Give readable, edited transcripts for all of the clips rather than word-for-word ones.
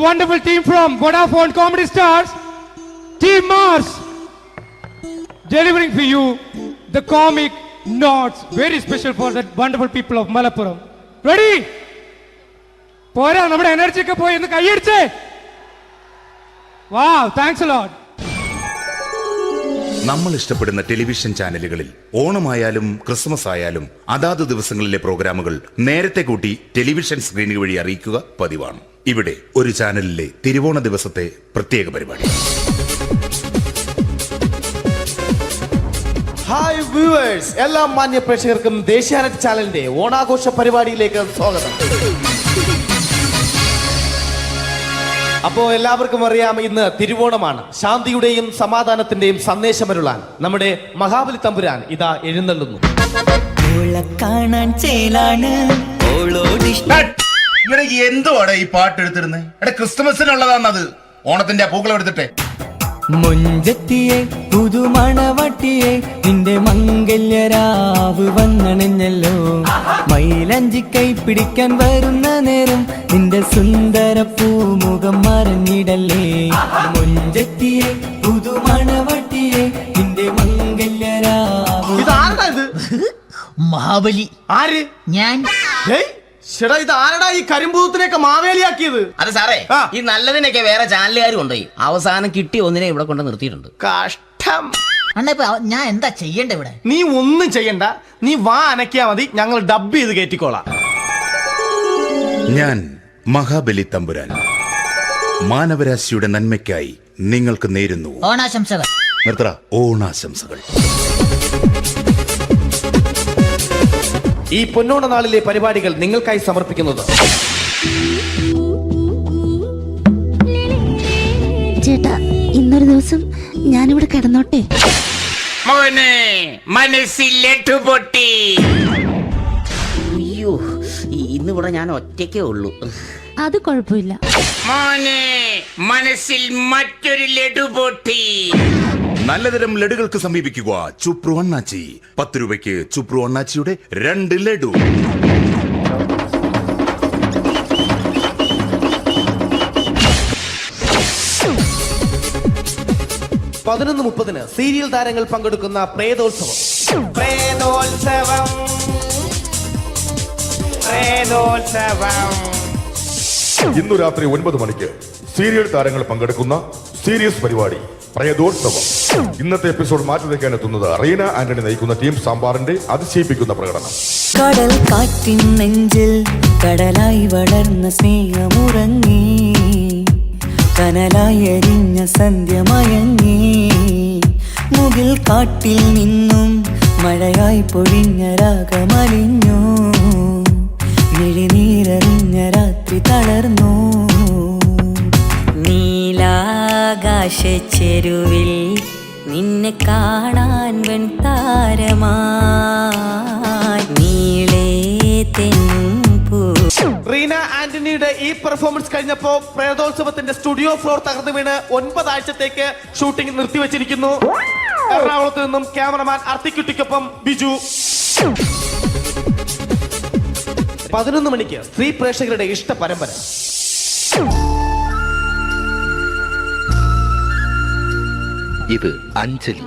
wonderful team from Vodafone Comedy Stars, Team Mars, delivering for you the comic notes, very special for the wonderful people of Malappuram. Ready? പോരാ, നമ്മുടെ energy ഒക്കെ പോയി ഒന്ന് കൈയടിച്ചേ. Wow, thanks a lot. നമ്മൾ ഇഷ്ടപ്പെടുന്ന television ചാനലുകളിൽ ഓണമായാലും Christmas ആയാലും അതാത് ദിവസങ്ങളിലെ പ്രോഗ്രാമുകൾ നേരത്തെ കൂട്ടി ടെലിവിഷൻ സ്ക്രീനുകൾ വഴി അറിയിക്കുക പതിവാണ്. ഇവിടെ ഒരു ചാനലിലെ തിരുവോണ ദിവസത്തെ പ്രത്യേക പരിപാടി. ഹായ് വ്യൂവേഴ്സ്, എല്ലാ മാന്യ പ്രേക്ഷകർക്കും ദേശീയാനെറ്റ് ചാനലിന്റെ ഓണാഘോഷ പരിപാടിയിലേക്ക് സ്വാഗതം. അപ്പോൾ എല്ലാവർക്കും അറിയാം, ഇന്ന് തിരുവോണമാണ്. ശാന്തിയുടെയും സമാധാനത്തിന്റെയും സന്ദേശമരുളാൻ നമ്മുടെ മഹാബലി തമ്പുരാൻ ഇതാ എഴുന്നള്ളുന്നു. എന്തുവാടെ ഈ പാട്ട് എടുത്തിരുന്നത്? ക്രിസ്മസിനുള്ളതാണത്. ഓണത്തിന്റെ പൂക്കളം എടുത്തിട്ടെ. മുഞ്ചത്തിയെ പുതുമണവട്ടിയെ നിന്റെ മംഗല്യരാവ് വന്നണഞ്ഞല്ലോ. മൈലഞ്ചി കൈ പിടിക്കാൻ വരുന്ന നേരം നിന്റെ സുന്ദര പൂമുഖം മറഞ്ഞിടല്ലേ. മുഞ്ചത്തിയെ പുതുമണവട്ടിയെ നിന്റെ മംഗല്യരാവ്. ഇതാരടാ ഇത്? മഹാബലി. ആര്? ഞാൻ. ചേട്ടാ, ഇത് ആരടാ ഈ കരിമ്പൂത്തിനെയൊക്കെ മാവേലിയാക്കിയത്? അതെ സാറേ, ഈ നല്ലതിനൊക്കെ വേറെ ചാനലുകാരും കൊണ്ടുപോയി അവസാനം കിട്ടിയ ഒന്നിനെ ഇവിടെ കൊണ്ട് നിർത്തിയിട്ടുണ്ട്. കഷ്ടം. അണ്ണ ഇപ്പൊ ഞാൻ എന്താ ചെയ്യണ്ട ഇവിടെ? നീ ഒന്നും ചെയ്യണ്ട, നീ വാ അനക്കിയാ മതി, ഞങ്ങൾ ഡബ് ചെയ്ത് കയറ്റിക്കോളാം. ഞാൻ മഹാബലി തമ്പുരാൻ മാനവരാശിയുടെ നന്മയ്ക്കായി നിങ്ങൾക്ക് നേരുന്നു ഓണാശംസകൾ. നിർത്തറ. ഓണാശംസകൾ. ഈ പൊന്നോണ നാളിലെ പരിപാടികൾ നിങ്ങൾക്കായി സമർപ്പിക്കുന്നത് ചേട്ടാ, ഇന്നൊരു ദിവസം ഞാനിവിടെ കിടന്നോട്ടെ. മോനെ മനസ്സിലെട്ടു പൊട്ടി. അയ്യോ, ഇന്നിവിടെ ഞാൻ ഒറ്റയ്ക്കേ ഉള്ളൂ. അത് കുഴപ്പമില്ല. മോനെ മനസ്സിൽ മറ്റൊരു ലഡു പൊട്ടി. നല്ലതരം ലഡുകൾക്ക് സമീപിക്കുക ചുപ്രു അണ്ണാച്ചി. 10 രൂപയ്ക്ക് ചുപ്രു അണ്ണാച്ചിയുടെ 2 ലഡു. പതിനൊന്ന് 30 സീരിയൽ താരങ്ങൾ പങ്കെടുക്കുന്ന പ്രേതോത്സവം. ഇന്നു രാത്രി 9 മണിക്ക് സീരിയൽ താരങ്ങൾ പങ്കെടുക്കുന്ന സീരിയസ് പരിപാടി പ്രേതോത്സവം. ഇന്നത്തെ എപ്പിസോഡ് മാറ്റി വയ്ക്കാൻ എത്തുന്നത് റീന ആന്റണി നയിക്കുന്ന ടീം സാമ്പാറിന്റെ അതിശയിപ്പിക്കുന്ന പ്രകടനം. കടൽ കാറ്റിൻ നെഞ്ചിൽ കടലായി വളർന്ന സ്നേഹമുറങ്ങി, കനലായി എരിഞ്ഞ സന്ധ്യ മയങ്ങി. മുകിൽ കാട്ടിൽ നിന്നും മഴയായി പൊഴിഞ്ഞ രാഗമലിഞ്ഞു, മിഴിനീരറിഞ്ഞ രാത്രി തളർന്നു. നീലാകാശച്ചെരുവിൽ നിന്നെ കാണാൻ വെൺതാരമായി നീളേ തെന്നും പൂ. റീന ആന്റണിയുടെ ഈ പെർഫോമൻസ് കഴിഞ്ഞപ്പോ പ്രേതോത്സവത്തിന്റെ സ്റ്റുഡിയോ ഫ്ലോർ തകർന്നു വീണ് 9 ആഴ്ചത്തേക്ക് ഷൂട്ടിംഗ് നിർത്തിവെച്ചിരിക്കുന്നു. എറണാകുളത്ത് നിന്നും ക്യാമറമാൻ അർത്തിക്കുട്ടിക്കൊപ്പം ബിജു. 11 മണിക്ക് സ്ത്രീ പ്രേക്ഷകരുടെ ഇഷ്ട പരമ്പര. ഇത് അഞ്ജലി.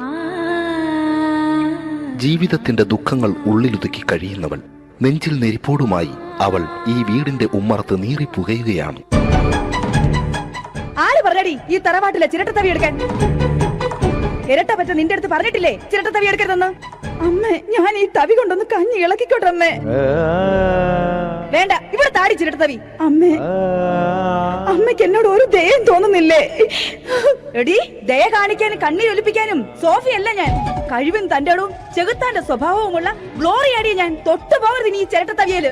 ജീവിതത്തിന്റെ ദുഃഖങ്ങൾ ഉള്ളിലൊതുക്കി കഴിയുന്നവൾ. നെഞ്ചിൽ നെരിപ്പോടുമായി അവൾ ഈ വീടിന്റെ ഉമ്മറത്ത് നീറിപ്പുകയുകയാണ്. ആര് പറഞ്ഞടി ഈ തറവാട്ടിലെ ചിരട്ടത്തവി എടുക്കാൻ? ഇരട്ട പറ്റ നിന്റെ അടുത്ത് പറഞ്ഞിട്ടില്ലേ ചിരട്ടത്തവി എടുക്കരുതെന്ന്? അമ്മേ, ഞാൻ ഈ തവി കൊണ്ടൊന്ന് കഞ്ഞി ഇളക്കിക്കോട്ടെ അമ്മേ. വേണ്ട, ഇവിടെ താടി ചിരട്ടത്തവി. അമ്മേ, അമ്മയ്ക്ക് എന്നോട് ഒരു ദയം തോന്നുന്നില്ലേ? എടി, ദയ കാണിക്കാനും കണ്ണീരൊലിപ്പിക്കാനും സോഫിയല്ല ഞാൻ. കഴിവും തന്റെടും ചെകുത്താന്റെ സ്വഭാവവുമുള്ള ഗ്ലോറിയാടിയ ഞാൻ. തൊട്ടു പോകരുത് നീ ചിരട്ടത്തവിയല്.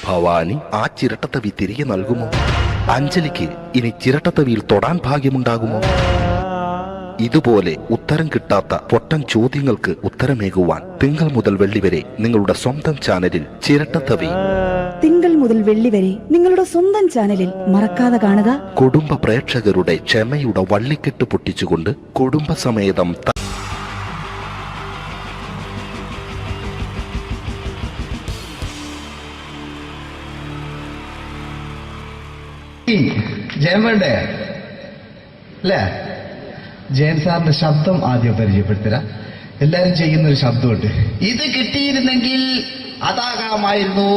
ഭവാനി ആ ചിരട്ടത്തവി തിരികെ നൽകുമോ? അഞ്ജലിക്ക് ഇനി ചിരട്ടത്തവിയിൽ തൊടാൻ ഭാഗ്യമുണ്ടാകുമോ? ഇതുപോലെ ഉത്തരം കിട്ടാത്ത പൊട്ടൻ ചോദ്യങ്ങൾക്ക് ഉത്തരമേകുവാൻ തിങ്കൾ മുതൽ വെള്ളി വരെ നിങ്ങളുടെ സ്വന്തം ചാനലിൽ ചിരട്ടത്തവി. തിങ്കൾ മുതൽ വെള്ളി വരെ നിങ്ങളുടെ സ്വന്തം ചാനലിൽ മറക്കാതെ കാണുക. കുടുംബ പ്രേക്ഷകരുടെ ക്ഷമയുടെ വള്ളിക്കെട്ട് പൊട്ടിച്ചുകൊണ്ട് കുടുംബസമേതം ജയൻ വേണ്ടേ അല്ലേ? ജയൻ സാറിന്റെ ശബ്ദം ആദ്യം പരിചയപ്പെടുത്തരാ. എല്ലാരും ചെയ്യുന്ന ഒരു ശബ്ദമുണ്ട്, ഇത് കിട്ടിയിരുന്നെങ്കിൽ അതാകാമായിരുന്നു.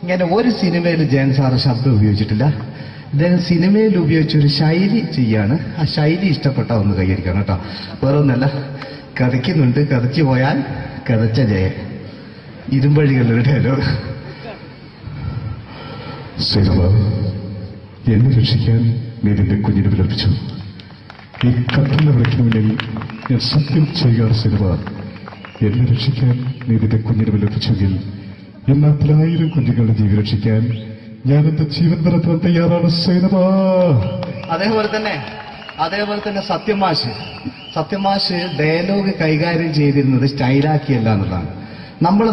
ഇങ്ങനെ ഒരു സിനിമയിൽ ജയൻ സാറ് ശബ്ദം ഉപയോഗിച്ചിട്ടില്ല. അദ്ദേഹം സിനിമയിൽ ഉപയോഗിച്ച ഒരു ശൈലി ചെയ്യാണ്. ആ ശൈലി ഇഷ്ടപ്പെട്ട ഒന്ന് കൈയടിക്കണം കേട്ടോ. വേറെ ഒന്നല്ല, കഥയ്ക്കുന്നുണ്ട്, കഥച്ചു പോയാൽ കഥച്ച ജയൻ. ഇരുമ്പഴികളുടെ ഡയലോഗ്. സിനിമ എന്നെ രക്ഷിക്കാൻ നീ നിന്റെ കുഞ്ഞിനെ വിലപിച്ചു. ഈ കത്തുന്ന വിളിക്കണമെങ്കിൽ ഞാൻ സത്യം ചെയ്യുകയാണ്. സിനിമ എന്നെ രക്ഷിക്കാൻ നീ നിന്റെ കുഞ്ഞിനെ വിലപിച്ചെങ്കിൽ എന്നാൽ 1000 കുഞ്ഞുങ്ങളുടെ ജീവൻ രക്ഷിക്കാൻ ഞാൻ എന്റെ ജീവൻ നടത്താൻ തയ്യാറാണ്. സിനിമ അതേപോലെ തന്നെ സത്യമാഷ് ഡയലോഗ് കൈകാര്യം ചെയ്തിരുന്നത് സ്റ്റൈലാക്കിയല്ല എന്നുള്ളതാണ്.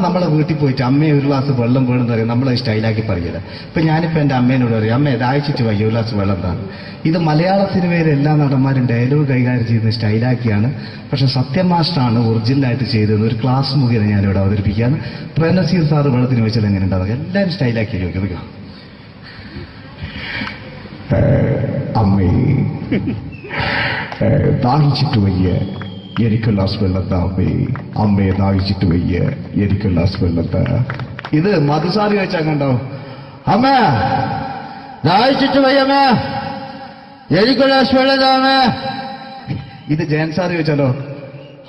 നമ്മളെ വീട്ടിൽ പോയിട്ട് അമ്മയെ ഒരു ഗ്ലാസ് വെള്ളം വേണമെന്ന് പറയും, നമ്മളത് സ്റ്റൈലാക്കി പറയില്ല. ഇപ്പൊ ഞാനിപ്പോ എന്റെ അമ്മേനോട് പറയും, അമ്മ ദാഹിച്ചിട്ട് വയ്യ, ഒരു ഗ്ലാസ് വെള്ളം എന്താണ്. ഇത് മലയാള സിനിമയിലെ എല്ലാ നടന്മാരും ഡയലോഗ് കൈകാര്യം ചെയ്യുന്നത് സ്റ്റൈലാക്കിയാണ്. പക്ഷെ സത്യം മാസ്റ്ററാണ് ഒറിജിനലായിട്ട് ചെയ്തത്. ഒരു ക്ലാസ് മുഖേന ഞാനിവിടെ അവതരിപ്പിക്കുകയാണ്. പ്രേംനസീർ സാറ് വെള്ളത്തിന് വെച്ചാൽ എങ്ങനെ ഉണ്ടാവുക? എല്ലാവരും സ്റ്റൈലാക്കി ചോദിക്കുക. അമ്മേ ദാഹിച്ചിട്ട് വയ്യ, എനിക്ക് ഗ്ലാസ് വെള്ളം താ. അമ്മയെ ദാഹിച്ചിട്ട് വയ്യ, എനിക്ക് ഗ്ലാസ് വെള്ളം താ. ഇത് മധുസാരി വെച്ചാൽ കണ്ടോ, അമ്മ ദാഹിച്ചിട്ട് വയ്യമ്മ, എനിക്ക് ഗ്ലാസ് വെള്ളം താമേ. ഇത് ജയൻ സാർ ചോദിച്ചാലോ,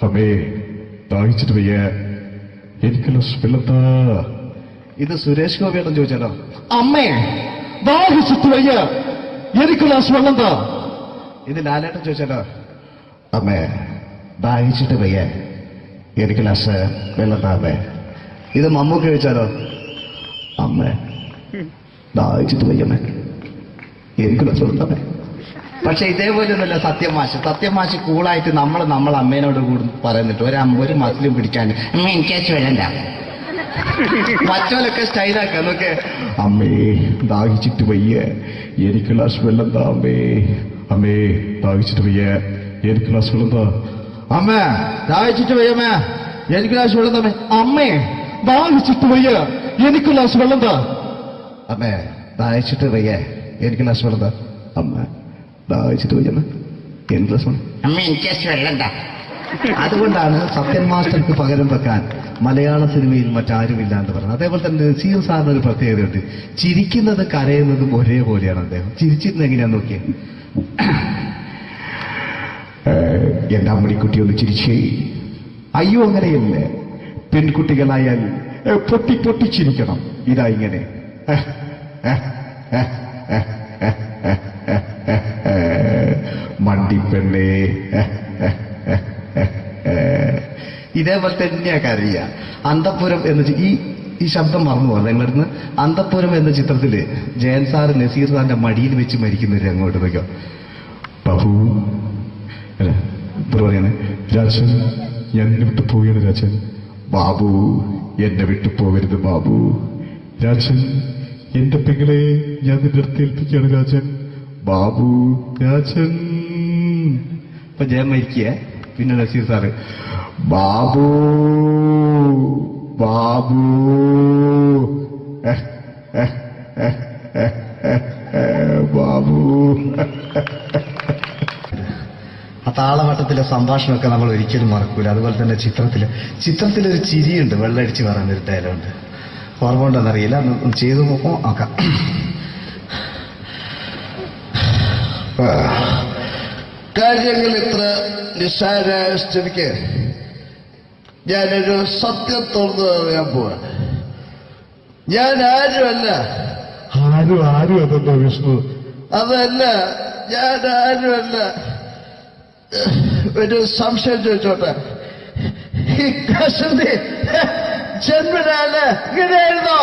അമ്മേ ദാഹിച്ചിട്ട് വയ്യ, എനിക്ക് ഗ്ലാസ് വെള്ളം താ. ഇത് സുരേഷ് ഗോപിയോടും ചോദിച്ചാലോ, അമ്മേ ദാഹിച്ചിട്ട് വയ്യ, എനിക്ക് ഗ്ലാസ് വെള്ളം താ. ഇത് ലാലേട്ടൻ ചോദിച്ചാലോ, അമ്മേ ദാഹിച്ചിട്ട് വയ്യ, എനിക്ക് ഗ്ലാസ് വെള്ളം താമേ. ഇത് മമ്മൂക്ക് ചോദിച്ചാലോ, അമ്മേ ദാഹിച്ചിട്ട് വയ്യമ്മേ, എനിക്ക് ഗ്ലാസ് വെള്ളം താമേ. പക്ഷെ ഇതേപോലെ ഒന്നുമല്ല സത്യമാഷ് കൂളായിട്ട് നമ്മളെ അമ്മേനോട് കൂടി പറയുന്നിട്ട് ഒരു മസിലും പിടിക്കാൻ എനിക്ക് വേണ്ട. മറ്റോലൊക്കെ സ്റ്റൈലാക്കാം നോക്കെ. അമ്മേ ദാഹിച്ചിട്ട് വയ്യ, എനിക്ക് ഗ്ലാസ് വെള്ളം താ. അമ്മേ ദാഹിച്ചിട്ട് വയ്യ, എനിക്ക് ഗ്ലാസ് വെള്ളം താ. അമ്മ ദാഹിച്ചിട്ട് വയ്യമ്മ, എനിക്ക് ഗ്ലാസ് വെള്ളം താമേ. അമ്മേ ദാഹിച്ചിട്ട് വയ്യ, എനിക്ക് ഗ്ലാസ് വെള്ളം താ. അമ്മേ ദാഹിച്ചിട്ട് വയ്യ, എനിക്ക് ഗ്ലാസ് വെള്ളം താ. അമ്മ ദാഹിച്ചിട്ട് വയ്യമ്മ, എനിക്ക് ഗ്ലാസ് വെള്ളം. അമ്മ എനിക്ക് വെള്ളം താ. അതുകൊണ്ടാണ് സത്യൻ മാസ്റ്റർക്ക് പകരം വെക്കാൻ മലയാള സിനിമയിൽ മറ്റാരുമില്ല എന്ന് പറയുന്നത്. അതേപോലെ തന്നെ നസീർ സാറിന് ഒരു പ്രത്യേകതയുണ്ട്, ചിരിക്കുന്നത് കരയുന്നതും ഒരേപോലെയാണ്. അദ്ദേഹം ചിരിച്ചിരുന്നത് എങ്ങനെയാന്ന് നോക്കിയേ. എന്റെ അമ്മണിക്കുട്ടി ഒന്ന് ചിരിച്ചേ. അയ്യോ അങ്ങനെയല്ലേ, പെൺകുട്ടികളായാൽ പൊട്ടി ചിരിക്കണം. ഇതാ ഇങ്ങനെ മണ്ടിപ്പെണ്ണേ. ഇതേപോലെ തന്നെയാ കരയ. അന്തപ്പുരം എന്ന ഈ ശബ്ദം മറന്നു പോകാം നിങ്ങളടുന്ന്. അന്തപ്പുരം എന്ന ചിത്രത്തില് ജയൻ സാറ് നസീർ സാറിന്റെ മടിയിൽ വെച്ച് മരിക്കുന്നവര് അങ്ങോട്ട് വയ്ക്കോ. ബാബു അല്ല പറയാനെ, രാജൻ ഞാൻ എന്നെ വിട്ടു പോവുകയാണ്. രാജൻ ബാബു എന്നെ വിട്ടു പോകരുത് ബാബു. രാജൻ എന്റെ പെങ്ങളെ ഞാൻ നിന്റെ അടുത്ത് ഏൽപ്പിക്കുകയാണ്. രാജൻ ബാബു രാജൻ. ഇപ്പൊ ജയൻ മരിക്കുക, പിന്നെ നസീർ സാറ് ബാബു ബാബു ബാബു. ആ താളവട്ടത്തിലെ സംഭാഷണമൊക്കെ നമ്മൾ ഒരിക്കലും മറക്കൂല. അതുപോലെ തന്നെ ചിത്രത്തിലൊരു ചിരിയുണ്ട്, വെള്ളടിച്ച് പറയുന്ന ഒരു ഡയലോഗുണ്ട്. ഓർമ്മ ഉണ്ടെന്നറിയില്ല, ചെയ്തു നോക്കാം. കാര്യങ്ങൾ ഇത്ര നിസ്സാരമായ സ്ഥിതിക്ക് ഞാനൊരു സത്യം തുറന്നു പറയാൻ പോവാ. ഞാൻ ആരുമല്ല. ആരും അതല്ല വിഷ്ണു. അതല്ല, ഞാൻ ആരുമല്ല. ഒരു സംശയം ചോദിച്ചോട്ടെ, ഈ കസന്തി ജന്മനാല് ഇങ്ങനെയായിരുന്നോ?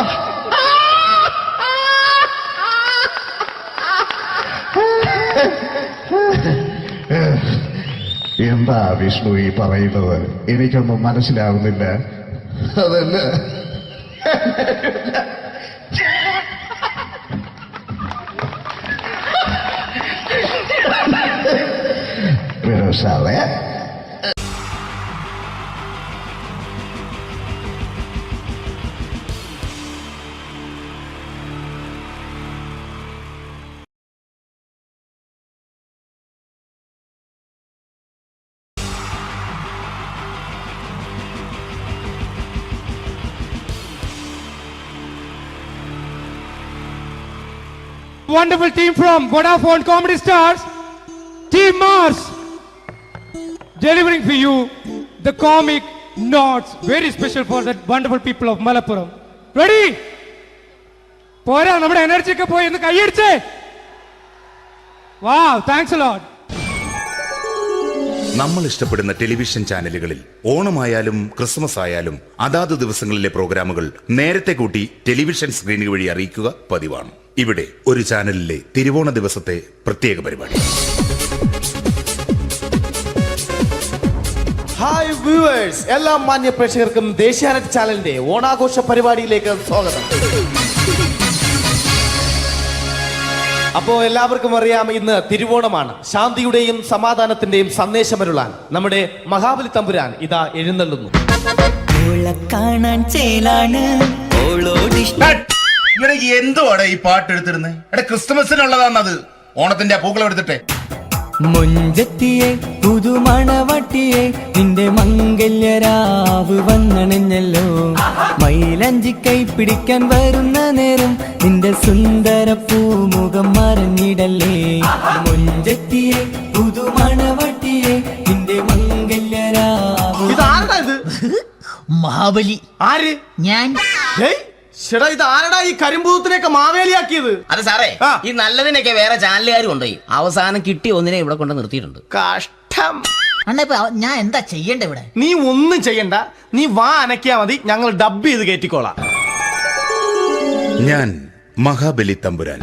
എന്താ വിഷ്ണു ഈ പറയുന്നത്? എനിക്കൊന്നും മനസ്സിലാവുന്നില്ല. അതല്ല, Vinod wonderful team from Vodafone Comedy Stars, Team Mars, delivering for you the comic notes, very special for the wonderful people of Malappuram. Ready? പോരാ നമ്മുടെ എനർജി ഒക്കെ പോയി ഒന്ന് കൈയടിച്ചേ. Wow, thanks a lot. നമ്മൾ ഇഷ്ടപ്പെടുന്ന ടെലിവിഷൻ ചാനലുകളിൽ ഓണമായാലും ക്രിസ്മസ് ആയാലും അതാത് ദിവസങ്ങളിലെ പ്രോഗ്രാമുകൾ നേരത്തെ കൂട്ടി ടെലിവിഷൻ സ്ക്രീനുകൾ വഴി അറിയിക്കുക പതിവാണ്. ഇവിടെ ഒരു ചാനലിലെ തിരുവോണ ദിവസത്തെ പ്രത്യേക പരിപാടി. ഹായ് വ്യൂവേഴ്സ്, എല്ലാ മാന്യ പ്രേക്ഷകർക്കും ദേശീയാനെറ്റ് ചാനലിന്റെ ഓണാഘോഷ പരിപാടിയിലേക്ക് സ്വാഗതം. അപ്പോ എല്ലാവർക്കും അറിയാം, ഇന്ന് തിരുവോണമാണ്. ശാന്തിയുടെയും സമാധാനത്തിന്റെയും സന്ദേശമരുളാൻ നമ്മുടെ മഹാബലി തമ്പുരാൻ ഇതാ എഴുന്നള്ളുന്നു. കാണാൻ ചേലാണ് ഇവിടെ എന്തുവാടെ ഈ പാട്ട് എടുത്തിരുന്നത്? എടാ ക്രിസ്മസിനുള്ളതാണത്. ഓണത്തിന്റെ പൂക്കളം എടുത്തിട്ടെ. മുഞ്ചത്തിയെ പുതുമണവട്ടിയെ നിന്റെ മംഗല്യരാവ് വന്നണഞ്ഞല്ലോ. മൈലഞ്ചി കൈ പിടിക്കാൻ വരുന്ന നേരം നിന്റെ സുന്ദര പൂമുഖം മറഞ്ഞിടല്ലേ. മുഞ്ചത്തിയെ പുതുമണവട്ടിയെ നിന്റെ മംഗല്യരാവ്. ഇതാരടാ ഇത്? മഹാബലി. ആര്? ഞാൻ. ചേട്ടാ, ഇത് ആരടാ ഈ കരിമ്പൂത്തിനെയൊക്കെ മാവേലിയാക്കിയത്? അതെ സാറേ, ഈ നല്ലതിനൊക്കെ വേറെ ചാനലുകാരും കൊണ്ടുപോയി അവസാനം കിട്ടിയ ഒന്നിനെ ഇവിടെ കൊണ്ട് നിർത്തിയിട്ടുണ്ട്. കഷ്ടം. അണ്ണ ഞാൻ എന്താ ചെയ്യണ്ടേ ഇവിടെ? നീ ഒന്നും ചെയ്യണ്ട, നീ വാ അനക്കിയാ മതി, ഞങ്ങൾ ഡബ് ചെയ്ത് കയറ്റിക്കോളാം. ഞാൻ മഹാബലി തമ്പുരാൻ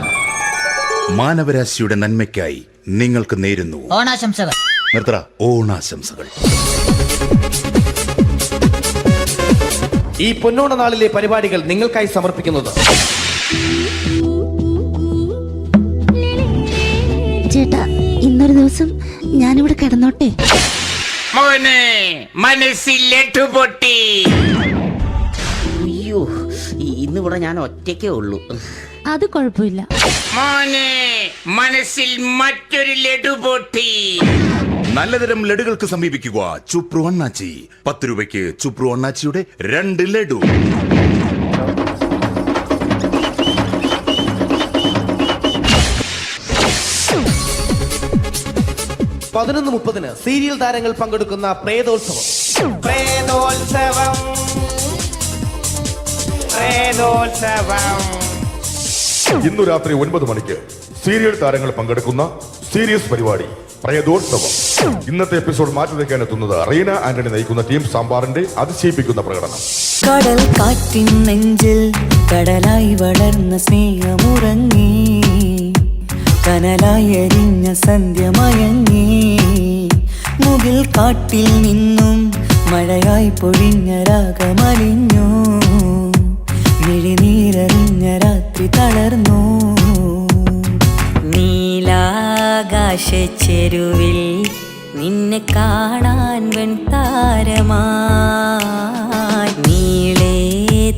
മാനവരാശിയുടെ നന്മയ്ക്കായി നിങ്ങൾക്ക് നേരുന്നു ഓണാശംസകൾ. നിർത്തറ ഓണാശംസകൾ. ഈ പൊന്നോണ നാളിലെ പരിപാടികൾ നിങ്ങൾക്കായി സമർപ്പിക്കുന്നത് ചേട്ടാ, ഇന്നൊരു ദിവസം ഞാനിവിടെ കിടന്നോട്ടെ. മോനെ മനസ്സിൽ ലഡുപൊട്ടി. അയ്യോ, ഇന്നിവിടെ ഞാൻ ഒറ്റയ്ക്കേ ഉള്ളൂ. അത് കുഴപ്പമില്ല. മോനെ മനസ്സിൽ മറ്റൊരു ലഡുപൊട്ടി. നല്ലതരം ലഡുകൾക്ക് സമീപിക്കുക ചുപ്രു അണ്ണാച്ചി. 10 രൂപയ്ക്ക് ചുപ്രു അണ്ണാച്ചിയുടെ 2 ലഡു. പതിനൊന്ന് 30 സീരിയൽ താരങ്ങൾ പങ്കെടുക്കുന്ന പ്രേതോത്സവം. പ്രേതോത്സവം, പ്രേതോത്സവം. ഇന്നു രാത്രി 9 മണിക്ക് സീരിയൽ താരങ്ങൾ പങ്കെടുക്കുന്ന സീരിയസ് പരിപാടി പ്രേതോത്സവം. ഇന്നത്തെ എപ്പിസോഡ് മാറ്റി വയ്ക്കാൻ എത്തുന്നത് റീന ആന്റണി നയിക്കുന്ന ടീം സാമ്പാറിന്റെ അതിശയിപ്പിക്കുന്ന പ്രകടനം. കടൽ കാറ്റിൻ നെഞ്ചിൽ കടലായി വളർന്ന സ്നേഹമുറങ്ങി, കനലായി എരിഞ്ഞ സന്ധ്യമയങ്ങി. മുകിൽ കാട്ടിൽ നിന്നും മഴയായി പൊഴിഞ്ഞ രാഗമലിഞ്ഞു, മിഴിനീരറിഞ്ഞ രാത്രി തളർന്നു. നീലാകാശച്ചെരുവിൽ നിന്നെ കാണാൻ വെൺതാരമായി നീളേ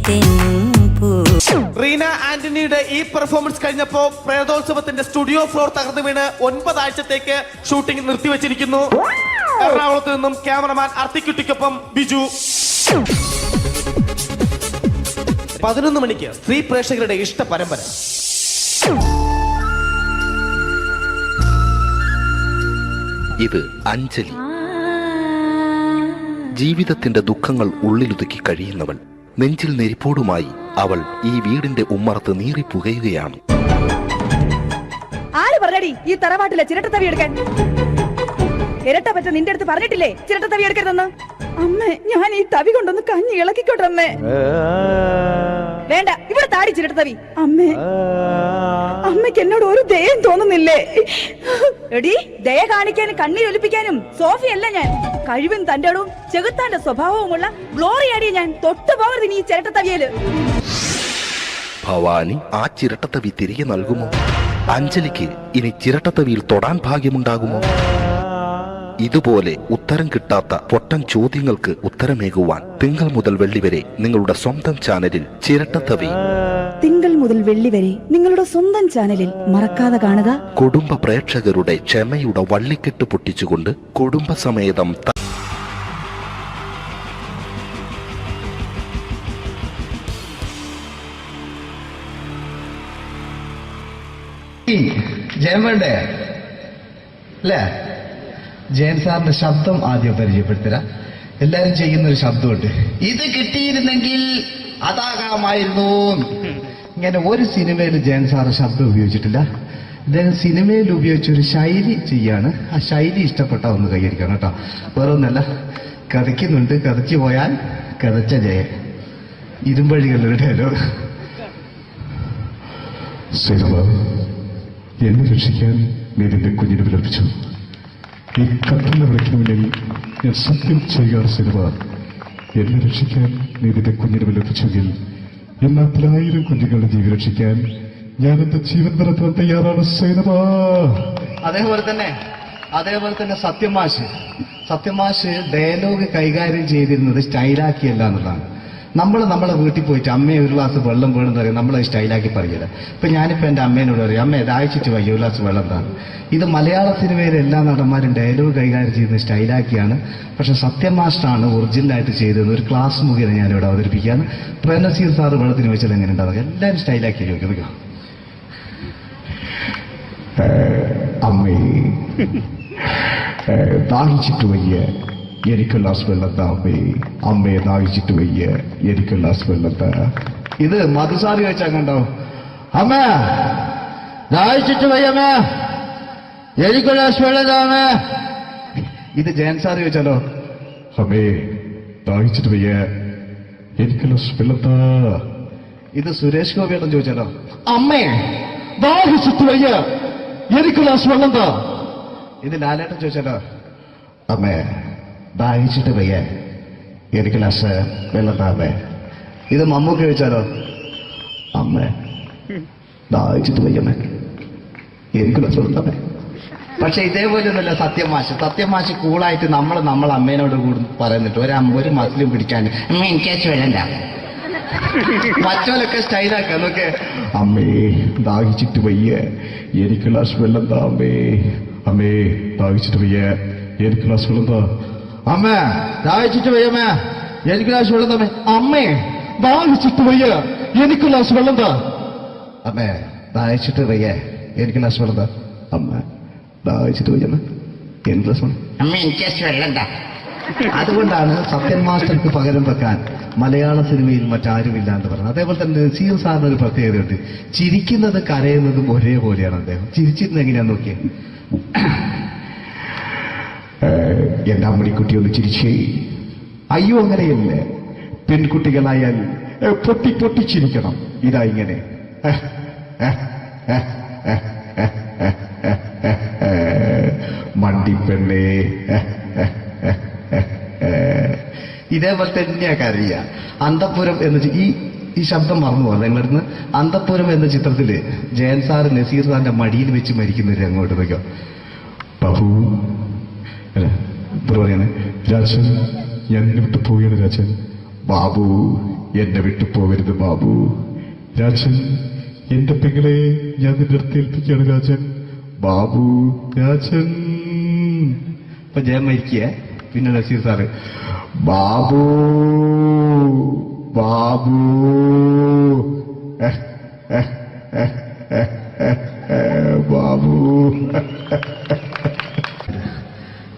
തെന്നും പൂ. റീന ആന്റണിയുടെ ഈ പെർഫോമൻസ് കഴിഞ്ഞപ്പോ പ്രേതോത്സവത്തിന്റെ സ്റ്റുഡിയോ ഫ്ലോർ തകർന്നു വീണ് 9 ആഴ്ചത്തേക്ക് ഷൂട്ടിംഗ് നിർത്തിവെച്ചിരിക്കുന്നു. എറണാകുളത്ത് നിന്നും ക്യാമറമാൻ അർത്തിക്കുട്ടിക്കൊപ്പം ബിജു. 11 മണിക്ക് സ്ത്രീ പ്രേക്ഷകരുടെ ഇഷ്ട പരമ്പര. ഇത് അഞ്ജലി. ജീവിതത്തിന്റെ ദുഃഖങ്ങൾ ഉള്ളിലൊതുക്കി കഴിയുന്നവൾ. നെഞ്ചിൽ നെരിപ്പോടുമായി അവൾ ഈ വീടിന്റെ ഉമ്മറത്ത് നീറിപ്പുകയുകയാണ്. ആര് പറഞ്ഞടി ഈ തറവാട്ടിലെ ചിരട്ടത്തവി എടുക്കാൻ? ഇരട്ട പറ്റ നിന്റെ അടുത്ത് പറഞ്ഞിട്ടില്ലേ ചിരട്ടത്തവി എടുക്കരുതെന്ന്? അമ്മേ, ഞാൻ ഈ തവി കൊണ്ടൊന്ന് കഞ്ഞി ഇളക്കിക്കോട്ടെ അമ്മേ. വേണ്ട, ഇവിടെ താടി ചിരട്ടത്തവി. അമ്മേ, അമ്മയ്ക്ക് എന്നോട് ഒരു ദയം തോന്നുന്നില്ലേ? എടി, ദയ കാണിക്കാനും കണ്ണീരൊലിപ്പിക്കാനും സോഫിയല്ല ഞാൻ. കഴിവും തന്റെടും ചെകുത്താന്റെ സ്വഭാവവുമുള്ള ഗ്ലോറിയാടിയ ഞാൻ. തൊട്ടു പോകരുത് നീ ചിരട്ടത്തവിയല്. ഭവാനി ആ ചിരട്ടത്തവി തിരികെ നൽകുമോ? അഞ്ജലിക്ക് ഇനി ചിരട്ടത്തവിയിൽ തൊടാൻ ഭാഗ്യമുണ്ടാകുമോ? ഇതുപോലെ ഉത്തരം കിട്ടാത്ത പൊട്ടൻ ചോദ്യങ്ങൾക്ക് ഉത്തരമേകുവാൻ തിങ്കൾ മുതൽ വെള്ളി വരെ നിങ്ങളുടെ സ്വന്തം ചാനലിൽ ചിരട്ടത്തവി. തിങ്കൾ മുതൽ വെള്ളി വരെ നിങ്ങളുടെ സ്വന്തം ചാനലിൽ മറക്കാതെ കാണുക. കുടുംബ പ്രേക്ഷകരുടെ ക്ഷമയുടെ വള്ളിക്കെട്ട് പൊട്ടിച്ചുകൊണ്ട് കുടുംബസമേതം ജയൻ വേണ്ടേ അല്ലേ? ജയൻ സാറിന്റെ ശബ്ദം ആദ്യം പരിചയപ്പെടുത്തരാ. എല്ലാരും ചെയ്യുന്ന ഒരു ശബ്ദമുണ്ട്, ഇത് കിട്ടിയിരുന്നെങ്കിൽ അതാകാമായിരുന്നു. ഇങ്ങനെ ഒരു സിനിമയിൽ ജയൻ സാറ് ശബ്ദം ഉപയോഗിച്ചിട്ടില്ല. അദ്ദേഹം സിനിമയിൽ ഉപയോഗിച്ച ഒരു ശൈലി ചെയ്യാണ്. ആ ശൈലി ഇഷ്ടപ്പെട്ട ഒന്ന് കൈകരിക്കണം കേട്ടോ. വേറെ ഒന്നല്ല, കഥയ്ക്കുന്നുണ്ട്, കഥച്ചു പോയാൽ കഥച്ച ജയൻ. ഇരുമ്പഴികളുടെ ഡയലോഗ്. സിനിമ എന്നെ രക്ഷിക്കാൻ നീ നിന്റെ കുഞ്ഞിനെ വിലപിച്ചു. ഈ കത്തുന്ന വിളിക്കണമെങ്കിൽ ഞാൻ സത്യം ചെയ്യുകയാണ്. സിനിമ എന്നെ രക്ഷിക്കാൻ നീ നിന്റെ കുഞ്ഞിനെ വിലപിച്ചെങ്കിൽ എന്നാൽ 1000 കുഞ്ഞുങ്ങളുടെ ജീവൻ രക്ഷിക്കാൻ ഞാൻ എന്റെ ജീവൻ നടത്താൻ തയ്യാറാണ്. സിനിമ അതേപോലെ തന്നെ സത്യമാഷ് ഡയലോഗ് കൈകാര്യം ചെയ്തിരുന്നത് സ്റ്റൈലാക്കിയല്ല എന്നുള്ളതാണ്. നമ്മളെ വീട്ടിൽ പോയിട്ട് അമ്മയെ ഒരു ഗ്ലാസ് വെള്ളം വേണമെന്ന് പറയും, നമ്മളത് സ്റ്റൈലാക്കി പറയില്ല. ഇപ്പൊ ഞാനിപ്പോ എന്റെ അമ്മേനോട് പറയും, അമ്മ ദാഹിച്ചിട്ട് വയ്യ, ഒരു ഗ്ലാസ് വെള്ളം എന്താണ്. ഇത് മലയാള സിനിമയിലെ എല്ലാ നടന്മാരും ഡയലോഗ് കൈകാര്യം ചെയ്യുന്നത് സ്റ്റൈലാക്കിയാണ്. പക്ഷെ സത്യം മാസ്റ്ററാണ് ഒറിജിനലായിട്ട് ചെയ്തത്. ഒരു ക്ലാസ് മുഖേന ഞാനിവിടെ അവതരിപ്പിക്കുകയാണ്. പ്രേംനസീർ സാറ് വെള്ളത്തിന് വെച്ചാൽ എങ്ങനെ ഉണ്ടാവുക? എല്ലാവരും സ്റ്റൈലാക്കി ചോദിക്കുക. അമ്മേ ദാഹിച്ചിട്ട് വയ്യ, എനിക്ക് ഗ്ലാസ് വെള്ളം താ. അമ്മയെ ദാഹിച്ചിട്ട് വയ്യ, എനിക്ക് ഗ്ലാസ് വെള്ളം താ. ഇത് മധുസാരി വെച്ചാൽ കണ്ടോ, അമ്മ ദാഹിച്ചിട്ട് വയ്യമ്മ, എനിക്ക് ഗ്ലാസ് വെള്ളം താമേ. ഇത് ജയൻ സാർ ചോദിച്ചാലോ, അമ്മേ ദാഹിച്ചിട്ട് വയ്യ, എനിക്ക് ഗ്ലാസ് വെള്ളം താ. ഇത് സുരേഷ് ഗോപിയോടും ചോദിച്ചാലോ, അമ്മേ ദാഹിച്ചിട്ട് വയ്യ, എനിക്ക് ഗ്ലാസ് വെള്ളം താ. ഇത് ലാലേട്ടൻ ചോദിച്ചാലോ, അമ്മേ ദാഹിച്ചിട്ട് വയ്യ, എനിക്ക് ഗ്ലാസ് വെള്ളം താമേ. ഇത് മമ്മൂക്ക് ചോദിച്ചാലോ, അമ്മേ ദാഹിച്ചിട്ട് വയ്യമ്മേ, എനിക്ക് ഗ്ലാസ് വെള്ളം താമേ. പക്ഷെ ഇതേപോലെ ഒന്നുമല്ല സത്യമാഷ് കൂളായിട്ട് നമ്മളെ അമ്മേനോട് കൂടി പറയുന്നിട്ട് ഒരു മസിലും പിടിക്കാൻ എനിക്ക് വേണ്ട. മറ്റോലൊക്കെ സ്റ്റൈലാക്കാം നോക്കെ, അമ്മേ ദാഹിച്ചിട്ട് വയ്യ, എനിക്ക് ഗ്ലാസ് വെള്ളം താ. അമ്മേ ദാഹിച്ചിട്ട് വയ്യ, എനിക്ക് ഗ്ലാസ് വെള്ളം താ. അമ്മ ദാഹിച്ചിട്ട് വയ്യമ്മേ, എനിക്ക് ഗ്ലാസ് വെള്ളം താമേ. അമ്മേ ദാഹിച്ചിട്ട് വയ്യ, എനിക്ക് ഗ്ലാസ് വെള്ളം താ. അമ്മേ ദാഹിച്ചിട്ട് വയ്യ, എനിക്ക് ഗ്ലാസ് വെള്ളം താ. അമ്മ ദാഹിച്ചിട്ട് വയ്യമ്മ, എനിക്ക് ഗ്ലാസ് വെള്ളം. അമ്മ എനിക്ക് വെള്ളം താ. അതുകൊണ്ടാണ് സത്യൻ മാസ്റ്റർക്ക് പകരം വെക്കാൻ മലയാള സിനിമയിൽ മറ്റാരുമില്ല എന്ന് പറയുന്നത്. അതേപോലെ തന്നെ നസീർ സാറിന് ഒരു പ്രത്യേകതയുണ്ട്, ചിരിക്കുന്നത് കരയുന്നതും ഒരേപോലെയാണ്. അദ്ദേഹം ചിരിച്ചിരുന്നത് എങ്ങനെയാന്ന് നോക്കിയേ. എന്റെ അമ്മണിക്കുട്ടി ഒന്ന് ചിരിച്ചേ. അയ്യോ അങ്ങനെയല്ലേ, പെൺകുട്ടികളായാൽ പൊട്ടി ചിരിക്കണം. ഇതാ ഇങ്ങനെ മണ്ടിപ്പെണ്ണേ. ഇതേപോലെ തന്നെയാ കരയ. അന്തപ്പുരം എന്ന ഈ ശബ്ദം മറന്നു പോകാം നിങ്ങളടുന്ന്. അന്തപ്പുരം എന്ന ചിത്രത്തില് ജയൻ സാറ് നസീർ സാറിന്റെ മടിയിൽ വെച്ച് മരിക്കുന്നവര് അങ്ങോട്ട് വയ്ക്കോ. ബാബു അല്ല പറയാണ്, രാജൻ ഞാൻ എന്നെ വിട്ടു പോവുകയാണ്. രാജൻ ബാബു എന്നെ വിട്ടു പോകരുത് ബാബു. രാജൻ എന്റെ പെങ്ങളെ ഞാൻ നിന്റെ അടുത്ത് ഏൽപ്പിക്കുകയാണ്. രാജൻ ബാബു രാജൻ. ഇപ്പൊ ജയൻ മരിക്കുക, പിന്നെ നസീർ സാറ് ബാബു ബാബു ബാബു.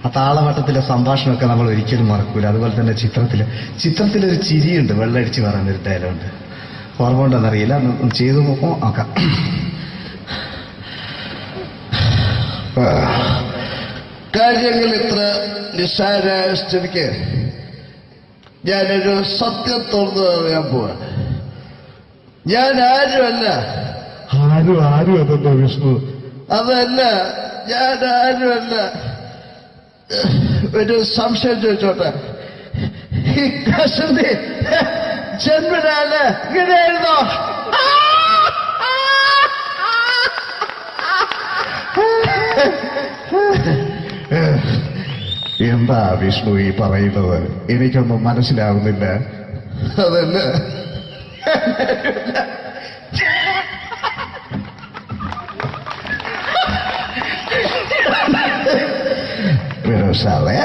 ആ താളവട്ടത്തിലെ സംഭാഷണമൊക്കെ നമ്മൾ ഒരിക്കലും മറക്കൂല. അതുപോലെ തന്നെ ചിത്രത്തിലൊരു ചിരിയുണ്ട്, വെള്ളടിച്ച് പറയുന്ന ഒരു ഡയലോഗുണ്ട്. ഓർമ്മ ഉണ്ടെന്നറിയില്ല, ചെയ്തു നോക്കാം. കാര്യങ്ങൾ ഇത്ര നിസ്സാരമായ സ്ഥിതിക്ക് ഞാനൊരു സത്യം തുറന്നു പറയാൻ പോവാ. ഞാൻ ആരുമല്ല. ആരും അതല്ല വിഷ്ണു. അതല്ല, ഞാൻ ആരുമല്ല. ഒരു സംശയം ചോദിച്ചോട്ടെ, ഈ കസന്തി ജന്മനാല് ഇങ്ങനെയായിരുന്നോ? എന്താ വിഷ്ണു ഈ പറയുന്നത്? എനിക്കൊന്നും മനസ്സിലാവുന്നില്ല. അതല്ല, സാറേ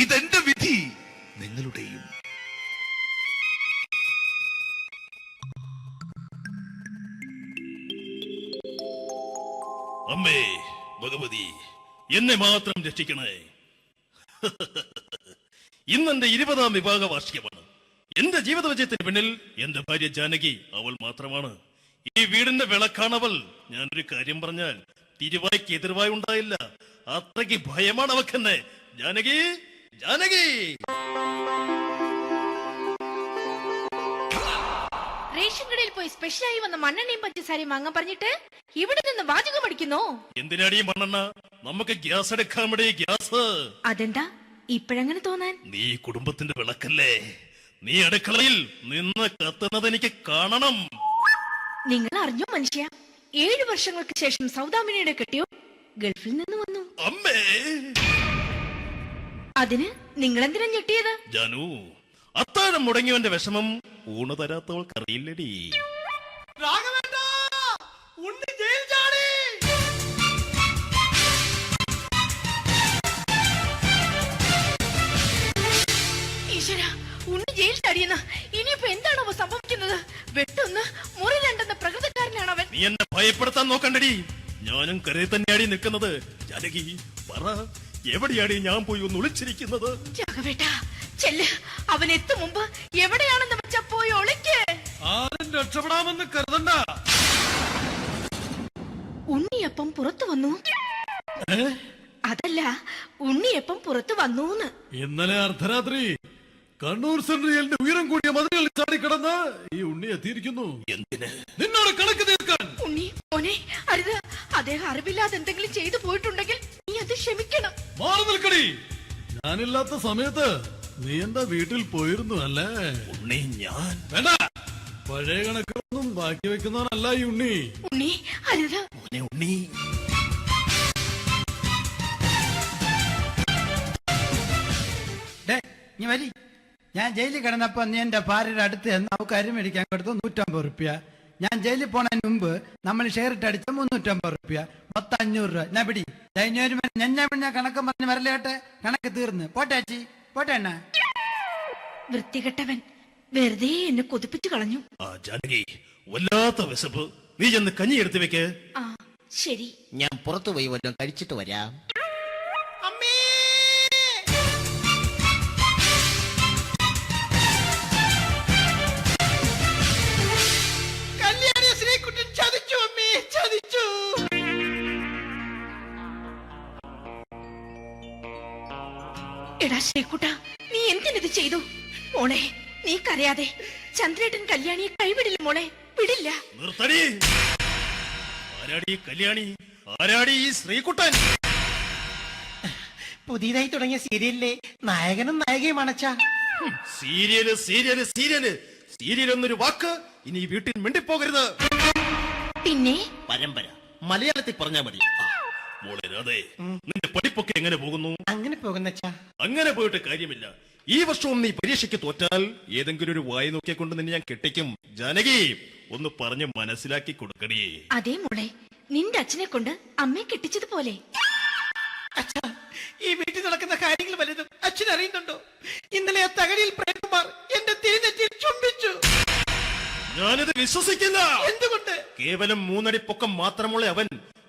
ഇതെന്റെ വിധി. അമ്മേ ഭഗവതി, എന്നെ മാത്രം രക്ഷിക്കണേ. ഇന്നെന്റെ 20ാം വിവാഹ വാർഷികമാണ്. എന്റെ ജീവിത വിജയത്തിന് പിന്നിൽ എന്റെ ഭാര്യ ജാനകി അവൾ മാത്രമാണ്. ഈ വീടിന്റെ വിളക്കാണവൾ. ഞാനൊരു കാര്യം പറഞ്ഞാൽ തിരുവായ്ക്ക് എതിർവായി ഉണ്ടായില്ല. അത്രയ്ക്ക് ഭയമാണ് അവക്കെന്നെ. ജാനകി, ജാനകി. റേഷൻ കടയിൽ പോയി സ്പെഷ്യലായി വന്ന മണ്ണെണ്ണയും പഞ്ചസാരയും വാങ്ങാൻ പറഞ്ഞിട്ട് ഇവിടെ നിന്ന് വാചകം അടിക്കുന്നോ? എന്തിനാടി മണ്ണെണ്ണ? നമുക്ക് ഗ്യാസ് എടുക്കാൻ ഗ്യാസ്. അതെന്താ ഇപ്പഴങ്ങനെ തോന്നാൻ? നീ കുടുംബത്തിന്റെ വിളക്കല്ലേ. നീ അടുക്കളയിൽ നിന്ന് കത്തുന്നത് എനിക്ക് കാണണം. നിങ്ങൾ അറിഞ്ഞോ മനുഷ്യ, 7 വർഷങ്ങൾക്ക് ശേഷം സൗദാമിനിയുടെ കെട്ടിയോ ഗൾഫിൽ നിന്ന് വന്നു. അമ്മേ, അതിന് നിങ്ങൾ എന്തിനാ ഞെട്ടിയത്? ജാനു, അത്താഴം മുടങ്ങിയവന്റെ വിഷമം ഊണ് തരാത്തവൾക്ക് അറിയില്ലടി. ഈശ്വര, ഉണ്ണി ജയിൽ ചാടിയെന്ന്. ഇനിയിപ്പോ എന്താണോ സംഭവിക്കുന്നത്? വെട്ടൊന്ന് മുറി രണ്ടെന്ന പ്രകൃതക്കാരനാണ് അവൻ. നീ എന്നെ ഭയപ്പെടുത്താൻ നോക്കണ്ടടി. ഞാനും കരയിൽ തന്നെയാടി നിൽക്കുന്നത്. ജാനകി, പറ, എവിടെയാടി ഞാൻ പോയി ഒന്ന് ഒളിച്ചിരിക്കുന്നത്? രാഘവേട്ടാ, ചെല്ല്. അവൻ എത്തും മുമ്പ് എവിടെയാണെന്ന് വെച്ചാ പോയി ഒളിക്ക്. ആരും രക്ഷപ്പെടാമെന്ന് കരുതണ്ട. ഉണ്ണിയപ്പം പുറത്തു വന്നു. അതല്ല, ഉണ്ണിയപ്പം പുറത്തു വന്നൂന്ന്. ഇന്നലെ അർദ്ധരാത്രി കണ്ണൂർ സെൻട്രലിന്റെ ഉയരം കൂടിയ മതിലുകളിൽ ചാടിക്കിടന്ന് ഈ ഉണ്ണി എത്തിയിരിക്കുന്നു. എന്തിന്? നിന്നോട് കണക്ക് തീർക്കാൻ. ഉണ്ണി മോനെ, അരുത്. അദ്ദേഹം അറിവില്ലാതെ എന്തെങ്കിലും ചെയ്തു പോയിട്ടുണ്ടെങ്കിൽ നീ അത് ക്ഷമിക്കണം. മാറി നിൽക്കടി. ഞാനില്ലാത്ത സമയത്ത് നീ എന്താ വീട്ടിൽ പോയിരുന്നു അല്ലേ? ഉണ്ണി, ഞാൻ വേണ്ട. പഴയ കണക്കൊന്നും ബാക്കി വെക്കുന്നവനല്ല ഈ ഉണ്ണി. ഉണ്ണി, അരുത്. ഉണ്ണി, ഞാൻ ജയിലിൽ കിടന്നപ്പോ നീ എന്റെ ഭാര്യയുടെ അടുത്ത് നമുക്ക് അരി മേടിക്കാൻ കൊടുത്തു 150 റുപ്യ. ഞാൻ ജയിലിൽ പോണതിന് മുമ്പ് നമ്മൾ ഷെയർ ഇട്ട് അടിച്ച 350 റുപ്യ, മൊത്തം 500 രൂപ. ഞാൻ പിടി ഞാൻ കണക്ക് പറഞ്ഞ് വരലേട്ടെ. കണക്ക് തീർന്ന് പോട്ടെ അച്ചി, പോട്ടെ അണ്ണ. വൃത്തികെട്ടവൻ വെറുതെ എന്നെ കൊതിപ്പിച്ചു കളഞ്ഞു. ജാനകി, വല്ലാത്ത വിശപ്പ്. നീ ചെന്ന് കഞ്ഞി എടുത്തു വെക്ക്. ആ ശരി, ഞാൻ പുറത്തു പോയി വല്ലതും കഴിച്ചിട്ട് വരാം. എടാ ശ്രീകുട്ട, നീ എന്തിനിത് ചെയ്തു? മോളെ, നീ കരയാതെ. ചന്ദ്രേട്ടൻ കല്യാണിയെ കൈവിടില്ല മോളെ, വിടില്ല. നിർത്തടി. ആരാടി കല്യാണി? ആരാടി ഈ ശ്രീകുട്ടൻ? പുതിയതായി തുടങ്ങിയ സീരിയലിലെ നായകനും നായികയുമാണ് അച്ഛാ. സീരിയല് സീരിയല് സീരിയല് സീരിയൽ എന്നൊരു വാക്ക് ഇനി വീട്ടിൽ മിണ്ടിപ്പോകരുത്. പിന്നെ പരമ്പര മലയാളത്തിൽ പറഞ്ഞാ മതി. മോളെ രാധേ, നിന്റെ പഠിപ്പൊക്കെ എങ്ങനെ പോകുന്നു? അങ്ങനെ പോകുന്ന അച്ഛാ. അങ്ങനെ പോയിട്ട് കാര്യമില്ല. ഈ വർഷവും നീ പരീക്ഷയ്ക്ക് തോറ്റാൽ ഏതെങ്കിലും ഒരു വായി നോക്കിക്കൊണ്ട് നിന്നെ ഞാൻ കെട്ടിക്കും. ജാനകി, ഒന്ന് പറഞ്ഞ് മനസ്സിലാക്കി കൊടുക്കണേ. അതേ മോളെ, നിന്റെ അച്ഛനെ കൊണ്ട് അമ്മയെ കെട്ടിച്ചതുപോലെ. അച്ഛാ, ഈ വീട്ടിൽ നടക്കുന്ന കാര്യങ്ങൾ വലുതും അച്ഛൻ അറിയുന്നുണ്ടോ? ഇന്നലെ ആ തകഴിയിൽ പ്രേംകുമാർ എന്റെ തിരുനെറ്റിയിൽ ചുംബിച്ചു. ഞാനിത് വിശ്വസിക്കില്ല. എന്തുകൊണ്ട്? കേവലം 3 അടി പൊക്കം മാത്രമുള്ള അവൻ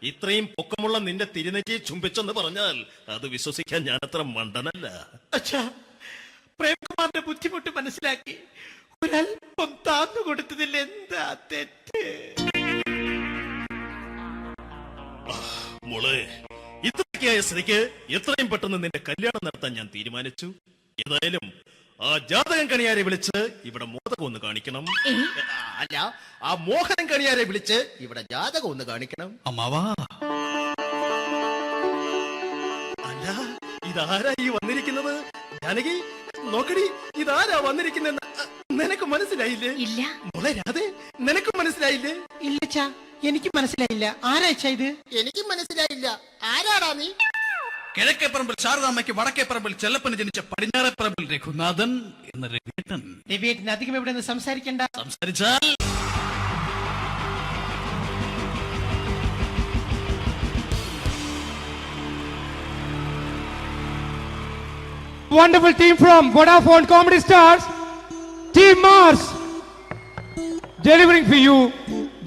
ഇത്രയും പൊക്കമുള്ള നിന്റെ തിരുനെറ്റിയെ ചുംബിച്ചെന്ന് പറഞ്ഞാൽ അത് വിശ്വസിക്കാൻ ഞാൻ അത്ര മണ്ടനല്ല. അച്ഛാ, പ്രേംകുമാറിന്റെ ബുദ്ധിമുട്ട് മനസ്സിലാക്കി ഒരല്പം താന്നു കൊടുത്തതിൽ എന്താ തെറ്റ്? മോളെ, ഇത്രയ്ക്കായ സ്ഥിതിക്ക് എത്രയും പെട്ടെന്ന് നിന്റെ കല്യാണം നടത്താൻ ഞാൻ തീരുമാനിച്ചു. ഏതായാലും ആ ജാതകം കണിയാരെ വിളിച്ച് ഇവിടെ മോദകം ഒന്ന് കാണിക്കണം. അല്ല, ആ മോഹനം കണിയാരെ വിളിച്ച് ഇവിടെ ജാതകം ഒന്ന് കാണിക്കണം. അമ്മാവാ, അല്ല, ഇതാരാ ഈ വന്നിരിക്കുന്നത്? ജാനകി, നോക്കടി, ഇതാരാ വന്നിരിക്കുന്നെന്ന് നിനക്ക് മനസ്സിലായില്ലേ? ഇല്ല. മോളെ രാധേ, നിനക്ക് മനസ്സിലായില്ലേ? ഇല്ലച്ചാ, എനിക്ക് മനസ്സിലായില്ല. ആരാച്ചാ ഇത്? എനിക്കും മനസ്സിലായില്ല. ആരാടാ നീ? കിഴക്കേപ്പറമ്പിൽ ശാരദാമ്മയ്ക്ക് വടക്കേപ്പറമ്പിൽ ചെല്ലപ്പന് ജനിച്ച പടിഞ്ഞാറേപ്പറമ്പിൽ രഘുനാഥൻ എന്ന രവിയേട്ടൻ. രവിയേട്ടൻ അധികം ഇവിടെ നിന്ന് സംസാരിക്കണ്ട. സംസാരിച്ചാൽ Wonderful team from Vodafone Comedy Stars, Team Mars, delivering for you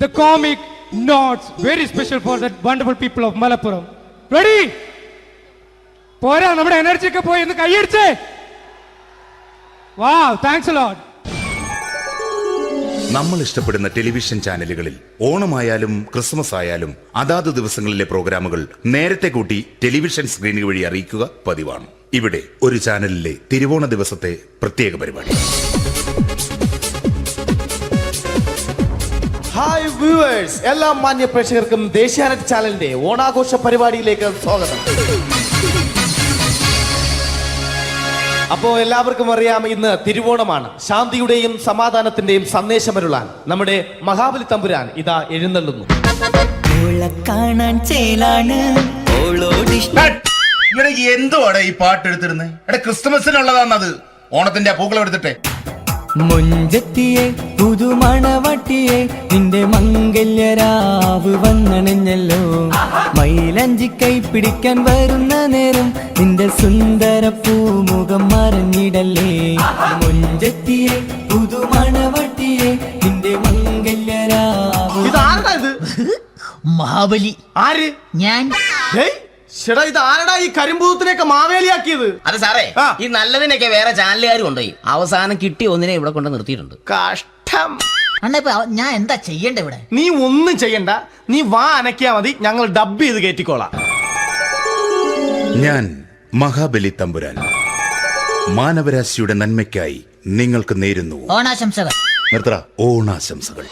the comic notes very special for the wonderful people of Malappuram. Ready? പോരാ നമ്മുടെ എനർജി ഒക്കെ പോയി ഒന്ന് കൈയടിച്ചേ. Wow, thanks a lot. നമ്മൾ ഇഷ്ടപ്പെടുന്ന ടെലിവിഷൻ ചാനലുകളിൽ ഓണമായാലും ക്രിസ്മസ് ആയാലും അതാത് ദിവസങ്ങളിലെ പ്രോഗ്രാമുകൾ നേരത്തെ കൂട്ടി ടെലിവിഷൻ സ്ക്രീനുകൾ വഴി അറിയിക്കുക പതിവാണ്. ഇവിടെ ഒരു ചാനലിലെ തിരുവോണ ദിവസത്തെ പ്രത്യേക പരിപാടി. ഹായ് വ്യൂവേഴ്സ്, എല്ലാ മാന്യ പ്രേക്ഷകർക്കും ദേശീയാനെറ്റ് ചാനലിന്റെ ഓണാഘോഷ പരിപാടിയിലേക്ക് സ്വാഗതം. അപ്പോ എല്ലാവർക്കും അറിയാം, ഇന്ന് തിരുവോണമാണ്. ശാന്തിയുടെയും സമാധാനത്തിന്റെയും സന്ദേശമരുളാൻ നമ്മുടെ മഹാബലി തമ്പുരാൻ ഇതാ എഴുന്നള്ളുന്നു. കാണാൻ ചേലാണ് എന്തുവാടാ ഈ പാട്ട് എടുത്തിരുന്നത്? എടാ ക്രിസ്മസിനുള്ളതാണത്. ഓണത്തിന്റെ പൂക്കളം എടുത്തിട്ടെ. മുഞ്ചത്തിയെ പുതുമണവട്ടിയെ നിന്റെ മംഗല്യരാവ് വന്നണഞ്ഞല്ലോ. മൈലഞ്ചി കൈ പിടിക്കാൻ വരുന്ന നേരം നിന്റെ സുന്ദര പൂമുഖം മറഞ്ഞിടല്ലേ. മുഞ്ചത്തിയെ പുതുമണവട്ടിയെ നിന്റെ മംഗല്യരാവ്. മഹാബലി. ആര്? ഞാൻ. ചേട്ടാ, ഇത് ആരടാ ഈ കരിമ്പൂത്തിനെയൊക്കെ മാവേലിയാക്കിയത്? അത് സാറേ, ഈ നല്ലതിനൊക്കെ വേറെ ചാനലുകാരും കൊണ്ടുപോയി അവസാനം കിട്ടി ഒന്നിനെ ഇവിടെ കൊണ്ട് നിർത്തിയിട്ടുണ്ട്. കഷ്ടം. ഞാൻ എന്താ ചെയ്യണ്ട ഇവിടെ? നീ ഒന്നും ചെയ്യണ്ട, നീ വാ അനക്കിയാ മതി, ഞങ്ങൾ ഡബ് ചെയ്ത് കയറ്റിക്കോളാം. ഞാൻ മഹാബലി തമ്പുരാൻ മാനവരാശിയുടെ നന്മയ്ക്കായി നിങ്ങൾക്ക് നേരുന്നു ഓണാശംസകൾ. നിർത്തറ. ഓണാശംസകൾ.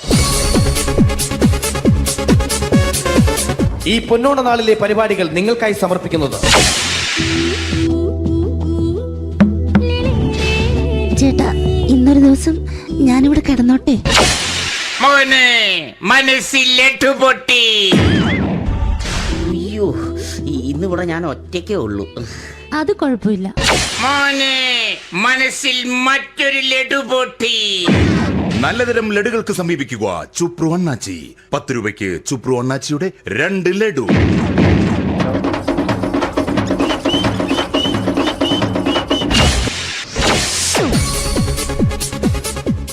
ഈ പൊന്നോണ നാളിലെ പരിപാടികൾ നിങ്ങൾക്കായി സമർപ്പിക്കുന്നത് ചേട്ടാ, ഇന്നൊരു ദിവസം ഞാനിവിടെ കിടന്നോട്ടെ. മോനെ മനസ്സിൽ ലഡുപൊട്ടി. അയ്യോ, ഇന്നിവിടെ ഞാൻ ഒറ്റയ്ക്കേ ഉള്ളൂ. അത് കുഴപ്പമില്ല. മോനെ മനസ്സിൽ മറ്റൊരു ലഡുപൊട്ടി. നല്ലതരം ലഡുകൾക്ക് സമീപിക്കുക ചുപ്രു അണ്ണാച്ചി. 10 രൂപയ്ക്ക് ചുപ്രു അണ്ണാച്ചിയുടെ 2 ലഡു.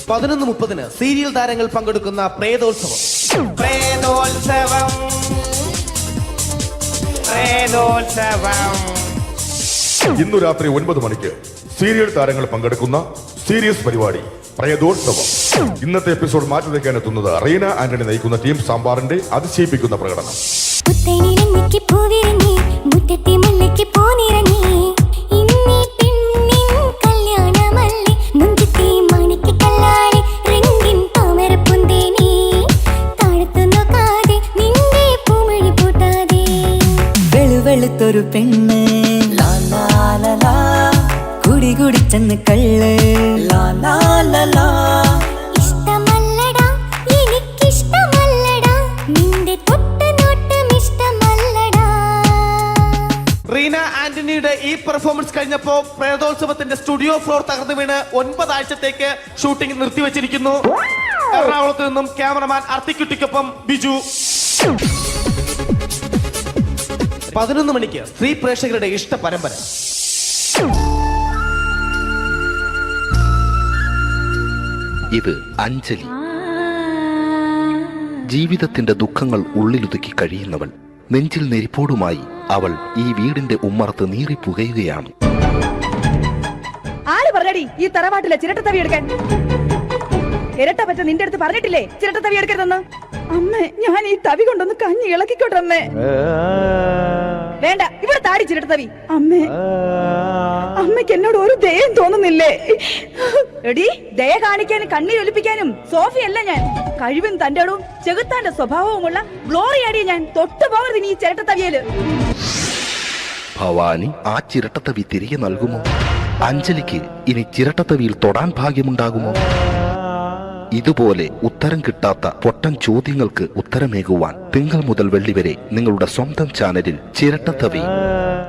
പതിനൊന്ന് 30 സീരിയൽ താരങ്ങൾ പങ്കെടുക്കുന്ന പ്രേതോത്സവം. പ്രേതോത്സവം, പ്രേതോത്സവം. ഇന്നു രാത്രി 9 മണിക്ക് സീരിയൽ താരങ്ങൾ പങ്കെടുക്കുന്ന സീരിയസ് പരിപാടി പ്രേതോത്സവം. ഇന്നത്തെ എപ്പിസോഡ് മാറ്റി വയ്ക്കാൻ എത്തുന്നത് റീന ആന്റണി നയിക്കുന്ന ടീം സാമ്പാറിന്റെ അതിശയിപ്പിക്കുന്ന പ്രകടനം. വെളുത്തൊരു പെണ്ണ് കുടി കുടിച്ചെന്ന് കള്ള്. ഇഷ്ടമല്ലടാ, എനിക്കിഷ്ടമല്ലടാ, നിന്റെ തൊട്ടനോട്ടം ഇഷ്ടമല്ലടാ. റീന ആന്റണിയുടെ ഈ പെർഫോമൻസ് കഴിഞ്ഞപ്പോ പ്രേതോത്സവത്തിന്റെ സ്റ്റുഡിയോ ഫ്ലോർ തകർന്നു വീണ് 9 ആഴ്ചത്തേക്ക് ഷൂട്ടിംഗ് നിർത്തിവെച്ചിരിക്കുന്നു. എറണാകുളത്ത് നിന്നും ക്യാമറമാൻ അർത്തിക്കുട്ടിക്കൊപ്പം ബിജു. 11 മണിക്ക് സ്ത്രീ പ്രേക്ഷകരുടെ ഇഷ്ട പരമ്പര. ഇത് അഞ്ജലി. ജീവിതത്തിന്റെ ദുഃഖങ്ങൾ ഉള്ളിലൊതുക്കി കഴിയുന്നവൾ. നെഞ്ചിൽ നെരിപ്പോടുമായി അവൾ ഈ വീടിന്റെ ഉമ്മറത്ത് നീറിപ്പുകയുകയാണ്. ആര് പറഞ്ഞടി ഈ തറവാട്ടിലെ ചിരട്ടത്തവി എടുക്കാൻ? ഇരട്ട പറ്റ നിന്റെ അടുത്ത് പറഞ്ഞിട്ടില്ലേ ചിരട്ടത്തവി എടുക്കരുതെന്ന്? അമ്മേ, ഞാൻ ഈ തവി കൊണ്ടൊന്ന് കഞ്ഞി ഇളക്കിക്കോട്ടെ അമ്മേ. വേണ്ട, ഇവിടെ താടി ചിരട്ടത്തവി. അമ്മേ, അമ്മയ്ക്ക് എന്നോട് ഒരു ദയം തോന്നുന്നില്ലേ? എടി, ദയ കാണിക്കാനും കണ്ണീരൊലിപ്പിക്കാനും സോഫിയല്ല ഞാൻ. കഴിവും തന്റെ ഇടവും ചെകുത്താന്റെ സ്വഭാവവുമുള്ള ഗ്ലോറിയാടി ഞാൻ. തൊട്ടുപോകരുത് നീ ചിരട്ടത്തവിയല്. ഭവാനി ആ ചിരട്ടത്തവി തിരികെ നൽകുമോ? അഞ്ജലിക്ക് ഇനി ചിരട്ടത്തവിയിൽ തൊടാൻ ഭാഗ്യമുണ്ടാകുമോ? ഇതുപോലെ ഉത്തരം കിട്ടാത്ത പൊട്ടൻ ചോദ്യങ്ങൾക്ക് ഉത്തരമേകുവാൻ തിങ്കൾ മുതൽ വെള്ളി വരെ നിങ്ങളുടെ സ്വന്തം ചാനലിൽ ചിരട്ടത്തവി.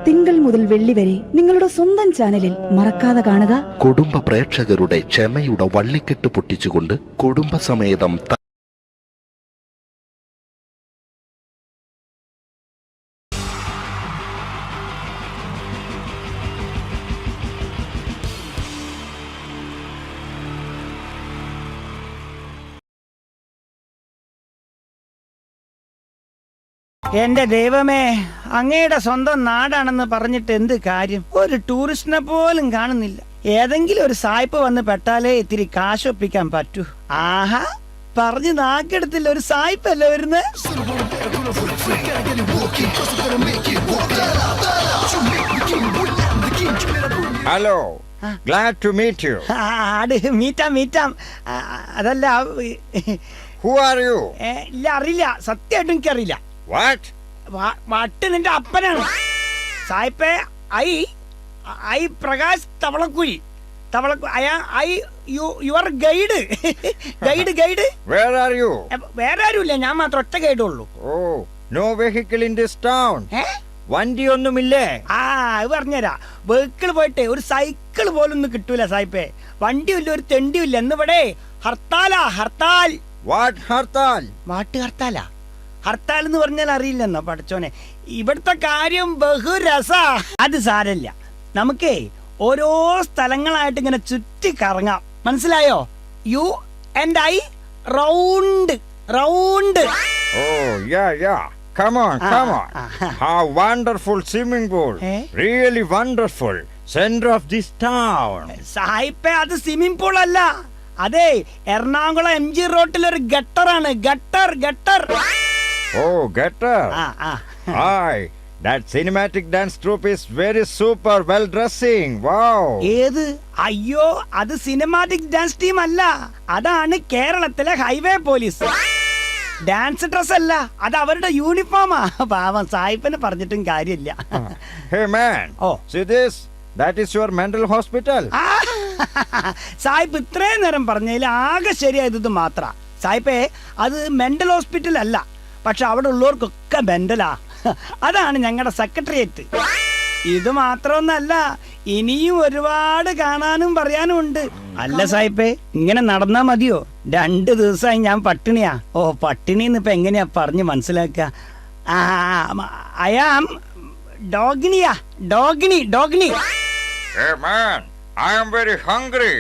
തിങ്കൾ മുതൽ വെള്ളി വരെ നിങ്ങളുടെ സ്വന്തം ചാനലിൽ മറക്കാതെ കാണുക. കുടുംബ പ്രേക്ഷകരുടെ ക്ഷമയുടെ വള്ളിക്കെട്ട് പൊട്ടിച്ചുകൊണ്ട് കുടുംബസമേതം എന്റെ ദൈവമേ, അങ്ങയുടെ സ്വന്തം നാടാണെന്ന് പറഞ്ഞിട്ട് എന്ത് കാര്യം? ഒരു ടൂറിസ്റ്റിനെ പോലും കാണുന്നില്ല. ഏതെങ്കിലും ഒരു സായിപ്പ് വന്ന് പെട്ടാലേ ഇത്തിരി കാശൊപ്പിക്കാൻ പറ്റൂ. ആഹാ, പറഞ്ഞു നാക്കെടുത്തില്ല, ഒരു സായിപ്പല്ലേ വരുന്നത്? Hello, glad to meet you. മീറ്റാം. അതല്ല, Who are you? ഇല്ല, അറിയില്ല, സത്യമായിട്ടും എനിക്കറിയില്ല. What? വട്ട് നിന്റെ അപ്പനാണ് സായിപ്പേ. I Prakash Thavalakkuzhi. Your guide. Guide. Where are you? വേറെ ആരുമില്ല, ഞാൻ മാത്രം ഒറ്റ ഗൈഡേ ഉള്ളൂ. Oh, no vehicle in this town. വണ്ടി ഒന്നുമില്ലേ? അത് പറഞ്ഞുതരാ. വെഹിക്കിൾ പോയിട്ട് ഒരു സൈക്കിൾ പോലും ഒന്നും കിട്ടൂല സായിപ്പേ. വണ്ടിയില്ല, ഒരു തെണ്ടിയില്ല. എന്നിവിടെ ഹർത്താലാ, ഹർത്താൽ. What ഹർത്താൽ? ഹർത്താലാ? ഹർത്താൽ എന്ന് പറഞ്ഞാൽ അറിയില്ലെന്നോ പഠിച്ചോനെ? ഇവിടുത്തെ കാര്യം ബഹുരസാ. അത് സാരല്ല, നമുക്കേ ഓരോ സ്ഥലങ്ങളായിട്ട് ഇങ്ങനെ ചുറ്റി കറങ്ങാം. മനസ്സിലായോ? You and I round. Oh, yeah. Come on. How wonderful swimming pool. Really wonderful. Center of this town. സായിപ്പേ, അത് സ്വിമ്മിംഗ് പൂൾ അല്ല. അതെ, എറണാകുളം MG റോട്ടിൽ ഒരു ഗട്ടറാണ്. Gutter. Oh, gutter. Hi. That cinematic dance troupe is very super well dressing. Wow. ഏത്? അയ്യോ, അത് cinematic dance team അല്ല, അതാണ് കേരളത്തിലെ ഹൈവേ പോലീസ്. ഡാൻസ് ഡ്രസ് അല്ല, അത് അവരുടെ യൂണിഫോമാ. പാവം സായിപ്പിന് പറഞ്ഞിട്ടും കാര്യമില്ല. Hey man. Oh. See this? That is your mental hospital. സായിപ്പ് ഇത്രയും നേരം പറഞ്ഞതിൽ ആകെ ശരിയായത് മാത്ര. സായിപ്പേ, അത് മെന്റൽ ഹോസ്പിറ്റൽ അല്ല, പക്ഷെ അവിടെ ഉള്ളവർക്കൊക്കെ മെന്റലാ. അതാണ് ഞങ്ങളുടെ സെക്രട്ടേറിയറ്റ്. ഇത് മാത്രമൊന്നല്ല, ഇനിയും ഒരുപാട് കാണാനും പറയാനും ഉണ്ട്. അല്ല സായിപ്പേ, ഇങ്ങനെ നടന്നാ മതിയോ? 2 ദിവസമായി ഞാൻ പട്ടിണിയാ. ഓ, പട്ടിണിന്ന് ഇപ്പൊ എങ്ങനെയാ പറഞ്ഞ് മനസ്സിലാക്കുക? ഐ ആം ഡോഗിനി. Hey man, I am very hungry.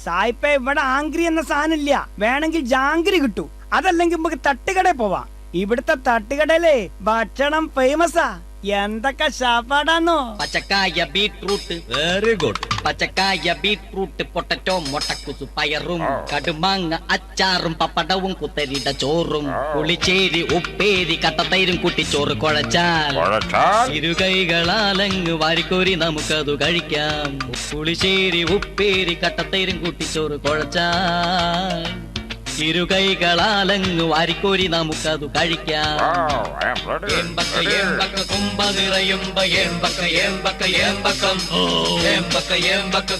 സായിപ്പേ, ഇവിടെ ആംഗ്രി എന്ന സാധനം ഇല്ല. വേണമെങ്കിൽ ജാങ്കിരി കിട്ടൂ. അതല്ലെങ്കിൽ നമുക്ക് തട്ടുകടയിൽ പോവാം. ഇവിടുത്തെ തട്ടുകടയിലെ ഭക്ഷണം ഫേമസാ. എന്തൊക്കെ ഷാപ്പാടാന്നോ? പച്ചക്കായ ബീട്രൂട്ട്, വെരി ഗുഡ്. പച്ചക്കായ ബീട്രൂട്ട്, പൊട്ടറ്റോ, മുട്ടക്കുസു, പയറും, കടുമാങ്ങ അച്ചാറും, പപ്പടവും, കുത്തരിട ചോറും, പുളിച്ചേരി, ഉപ്പേരി, കട്ടത്തൈരും കുട്ടിച്ചോറ് കുഴച്ചാൽ ഇരുകൈകളാലങ്ങ് വാരിക്കോരി നമുക്കതു കഴിക്കാം. പുളിശ്ശേരി, ഉപ്പേരി, കട്ടത്തൈരും കുട്ടിച്ചോറ് കുഴച്ചാൽ ഇരുകൈകളാലങ്ങ് വാരിക്കോരി നമുക്കതു കഴിക്കാം. കുമ്പ നിറയുമ്പ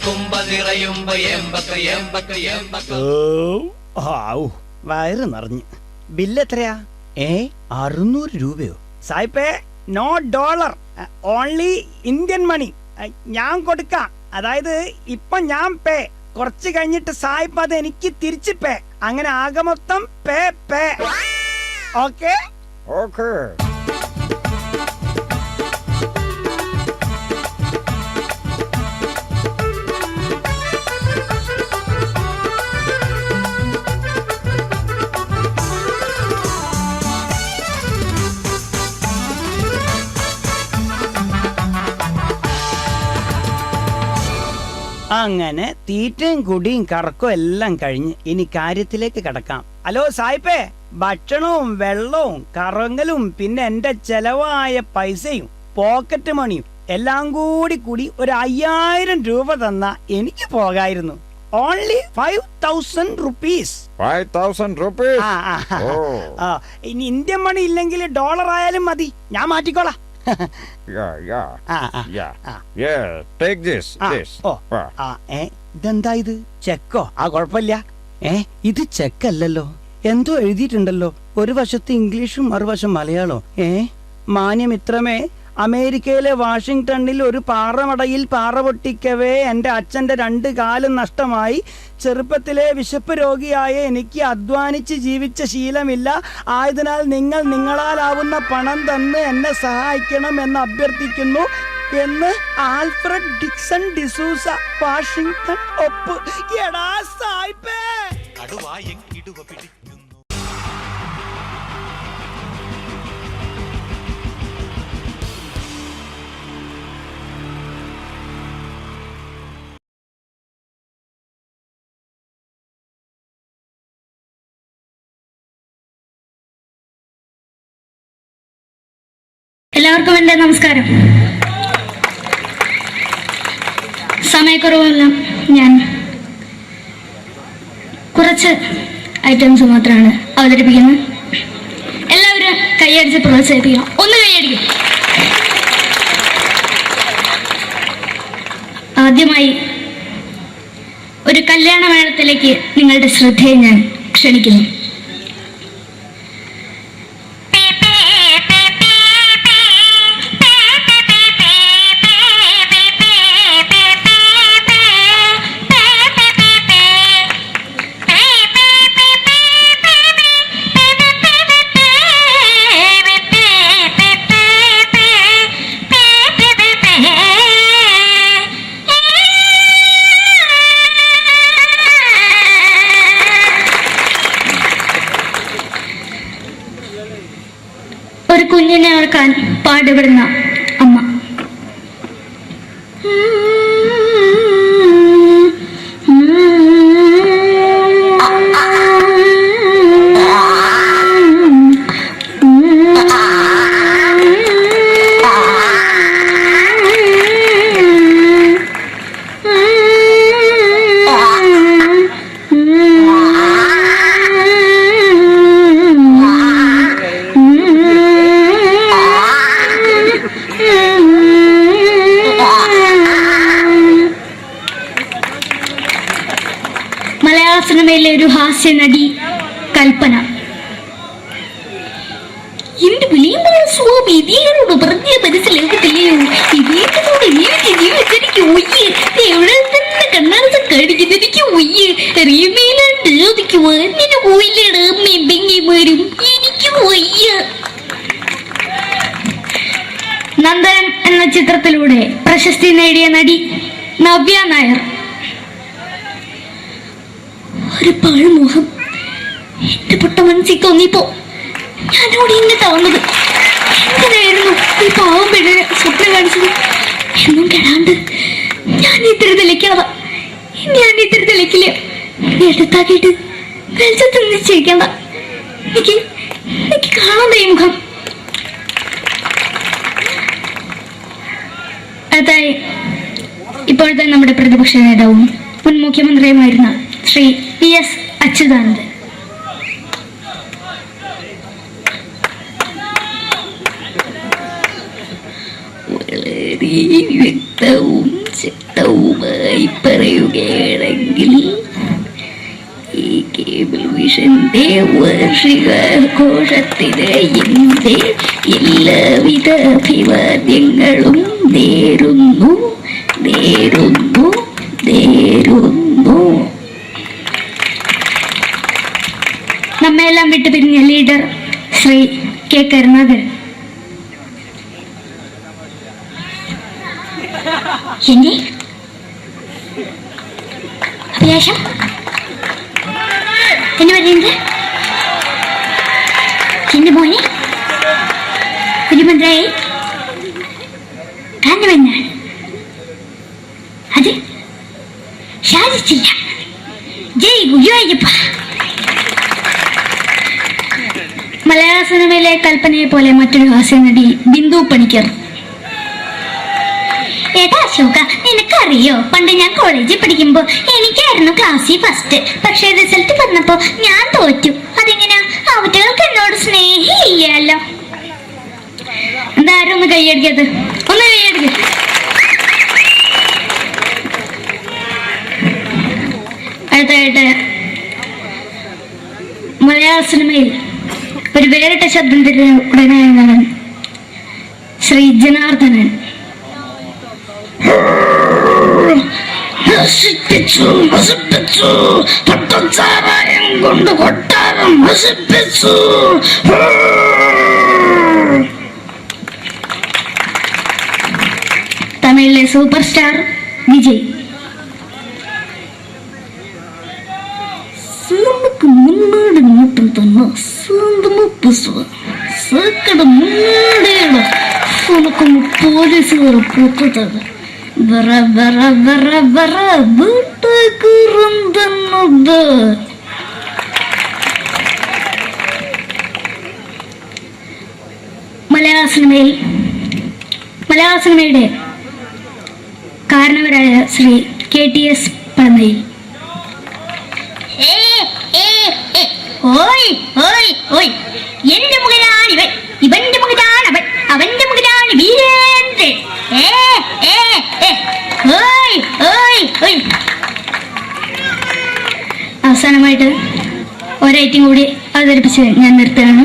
കുമ്പ നിറയുമ്പ. വയറ് നിറഞ്ഞ്. ബില്ല് എത്രയാ? 600 രൂപയോ? സായിപ്പേ, no dollar, only Indian money. ഞാൻ കൊടുക്കാം. അതായത് ഇപ്പൊ ഞാൻ പേ, കുറച്ച് കഴിഞ്ഞിട്ട് സായിപ്പ് അത് എനിക്ക് തിരിച്ച് പേ. അങ്ങനെ ആകെ മൊത്തം പേ. ഓക്കെ. അങ്ങനെ തീറ്റയും കുടിയും കറക്കവും എല്ലാം കഴിഞ്ഞ് ഇനി കാര്യത്തിലേക്ക് കടക്കാം. ഹലോ സായിപ്പേ, ഭക്ഷണവും വെള്ളവും കറങ്ങലും പിന്നെ എന്റെ ചെലവായ പൈസയും പോക്കറ്റ് മണിയും എല്ലാം കൂടി ഒരു 5000 രൂപ തന്നാ എനിക്ക് പോകായിരുന്നു. Only 5000 rupees. 5000 rupees? ഇനി ഇന്ത്യൻ മണി ഇല്ലെങ്കിൽ ഡോളർ ആയാലും മതി, ഞാൻ മാറ്റിക്കോളാം. Take this. ഇതെന്താ ഇത്? ചെക്കോ? കുഴപ്പമില്ല. ഇത് ചെക്കല്ലല്ലോ, എന്തോ എഴുതിയിട്ടുണ്ടല്ലോ. ഒരു വശത്ത് ഇംഗ്ലീഷും മറുവശം മലയാളം. മാന്യമിത്രമേ, അമേരിക്കയിലെ വാഷിംഗ്ടണിൽ ഒരു പാറമടയിൽ പാറ പൊട്ടിക്കവേ എന്റെ അച്ഛന്റെ 2 കാലും നഷ്ടമായി. ചെറുപ്പത്തിലെ വിശപ്പ് രോഗിയായ എനിക്ക് അധ്വാനിച്ച് ജീവിച്ച ശീലമില്ല. ആയതിനാൽ നിങ്ങൾ നിങ്ങളാലാവുന്ന പണം തന്ന് എന്നെ സഹായിക്കണം എന്ന് അഭ്യർത്ഥിക്കുന്നു എന്ന് ആൽഫ്രഡ് ഡിക്സൺ ഡിസൂസ, വാഷിംഗ്ടൺ. ഒപ്പ്. എടാ സായിപ്പേ, എല്ലാവർക്കും എൻ്റെ നമസ്കാരം. സമയക്കുറവല്ല, ഞാൻ കുറച്ച് ഐറ്റംസ് മാത്രമാണ് അവതരിപ്പിക്കുന്നത്. എല്ലാവരും കൈയടിച്ച് പ്രോത്സാഹിപ്പിക്കണം. ഒന്ന് കൈയടിക്കും. ആദ്യമായി ഒരു കല്യാണ മേളത്തിലേക്ക് നിങ്ങളുടെ ശ്രദ്ധയെ ഞാൻ ക്ഷണിക്കുന്നു. ഒരു കുഞ്ഞിനെ ഓർക്കാൻ പാടുപെടുന്ന അമ്മ. മലയാള സിനിമയിലെ ഒരു ഹാസ്യ നടി കൽപ്പന. എന്റെ വിളിയുമ്പോൾ സ്വാമി ഇതിനോട് പറഞ്ഞ മനസ്സിലാക്കത്തില്ലയോ? ഇതിനോട് ജീവിച്ചിരിക്കും ഒയ്യ്. എവിടെ തന്നെ കണ്ണാടത്ത് കാണിക്കുന്നത് എനിക്ക് ഒയ്യ്. റീമയിലുണ്ട് എനിക്ക് വന്നിന് പോയില്ലേടാ മെമ്പെങ്കിമാരും. എനിക്ക് ഒയ്യ. നന്ദനം എന്ന ചിത്രത്തിലൂടെ പ്രശസ്തി നേടിയ നടി നവ്യ നായർ. ഒരു പാഴ്മോഹം എന്റെ പൊട്ട മനസ്സിൽ തോന്നിയപ്പോ ഞാനോട് ഇന്നിട്ടാ വന്നത്. എന്തിനായിരുന്നു ഈ പാവം പെണ്ണിനെ സ്വപ്നം കാണിച്ചത്? എന്നും കെടാണ്ട് ഞാൻ ഇത്തിരി തെളിക്കണതാ. ഞാൻ ഇത്തിരി തെളിക്കില്ല. എടുത്താക്കിയിട്ട് വെളിച്ചത്ത് നിശ്ചയിക്കണ്ട. എനിക്ക് കാണാൻ ഈ മുഖം. അടുത്തായി ഇപ്പോഴത്തെ നമ്മുടെ പ്രതിപക്ഷ നേതാവും മുൻ മുഖ്യമന്ത്രിയുമായിരുന്ന ശ്രീ PS അച്യുതാനന്ദൻ. വളരെ വ്യക്തവും ശക്തവുമായി പറയുകയാണെങ്കിൽ ഈ കേബിൾ വിഷന്റെ വാർഷികാഘോഷത്തിന് എന്റെ എല്ലാവിധ അഭിവാദ്യങ്ങളും നേരുന്നു. നമ്മെല്ലാം വിട്ടുപിരിഞ്ഞ ലീഡർ ശ്രീ K. കരുണാകരൻ. എന്റെ അഭിലാഷം എന്ന് പറയുന്നത് എന്റെ മോനെ മുഖ്യമന്ത്രിയായി കാരണമെന്നാണ്. അത് സാധിച്ചില്ല. ജയ് ഗുരുവായൂരപ്പ. മലയാള സിനിമയിലെ കൽപ്പനയെ പോലെ മറ്റൊരു ഹാസ്യ നടി ബിന്ദു പണിക്കർ. ഏട്ടാ അശോക, നിനക്കറിയോ പണ്ട് ഞാൻ കോളേജിൽ പഠിക്കുമ്പോ എനിക്കായിരുന്നു ക്ലാസ്സിൽ ഫസ്റ്റ്. പക്ഷെ റിസൾട്ട് വന്നപ്പോ ഞാൻ തോറ്റു. അതെങ്ങനെയാ? അവറ്റകൾക്ക് എന്നോട് സ്നേഹമില്ലല്ലോ. എന്താരും ഒന്ന് കൈയടിക്കത്? ഒന്ന് കൈയടിക്ക. അടുത്തായിട്ട് മലയാള സിനിമയിൽ ഒരു വേറിട്ട ശബ്ദത്തിന്റെ ഉടനായ ശ്രീ ജനാർദ്ദനൻ. പട്ടച്ചാരായം കൊണ്ട് കൊട്ടാരം നശിപ്പിച്ചു. തമിഴിലെ സൂപ്പർ സ്റ്റാർ വിജയ്. നമുക്ക് മുന്നോടി നോട്ടം തന്നെ സ്വന്തമോ പുസ്തകം സക്കട മുന്നോടിയാണ് ഉനക്കൊന്ന് പോലീസുകാർ പൂത്തത് വറ വറ വറ വറ വീട്ടേക്കുറന്തെന്നത്. മലയാള മലയാള സിനിമയുടെ കാരണവരായ ശ്രീ KTS പഴമയിൽ. എന്റെ മകനാണിവൻ, ഇവന്റെ മകനാണവൻ, അവന്റെ മകനാണ് വീരേന്ദ്രൻ. അവസാനമായിട്ട് ഒരൈറ്റം കൂടി അവതരിപ്പിച്ച് ഞാൻ നിർത്തുകയാണ്.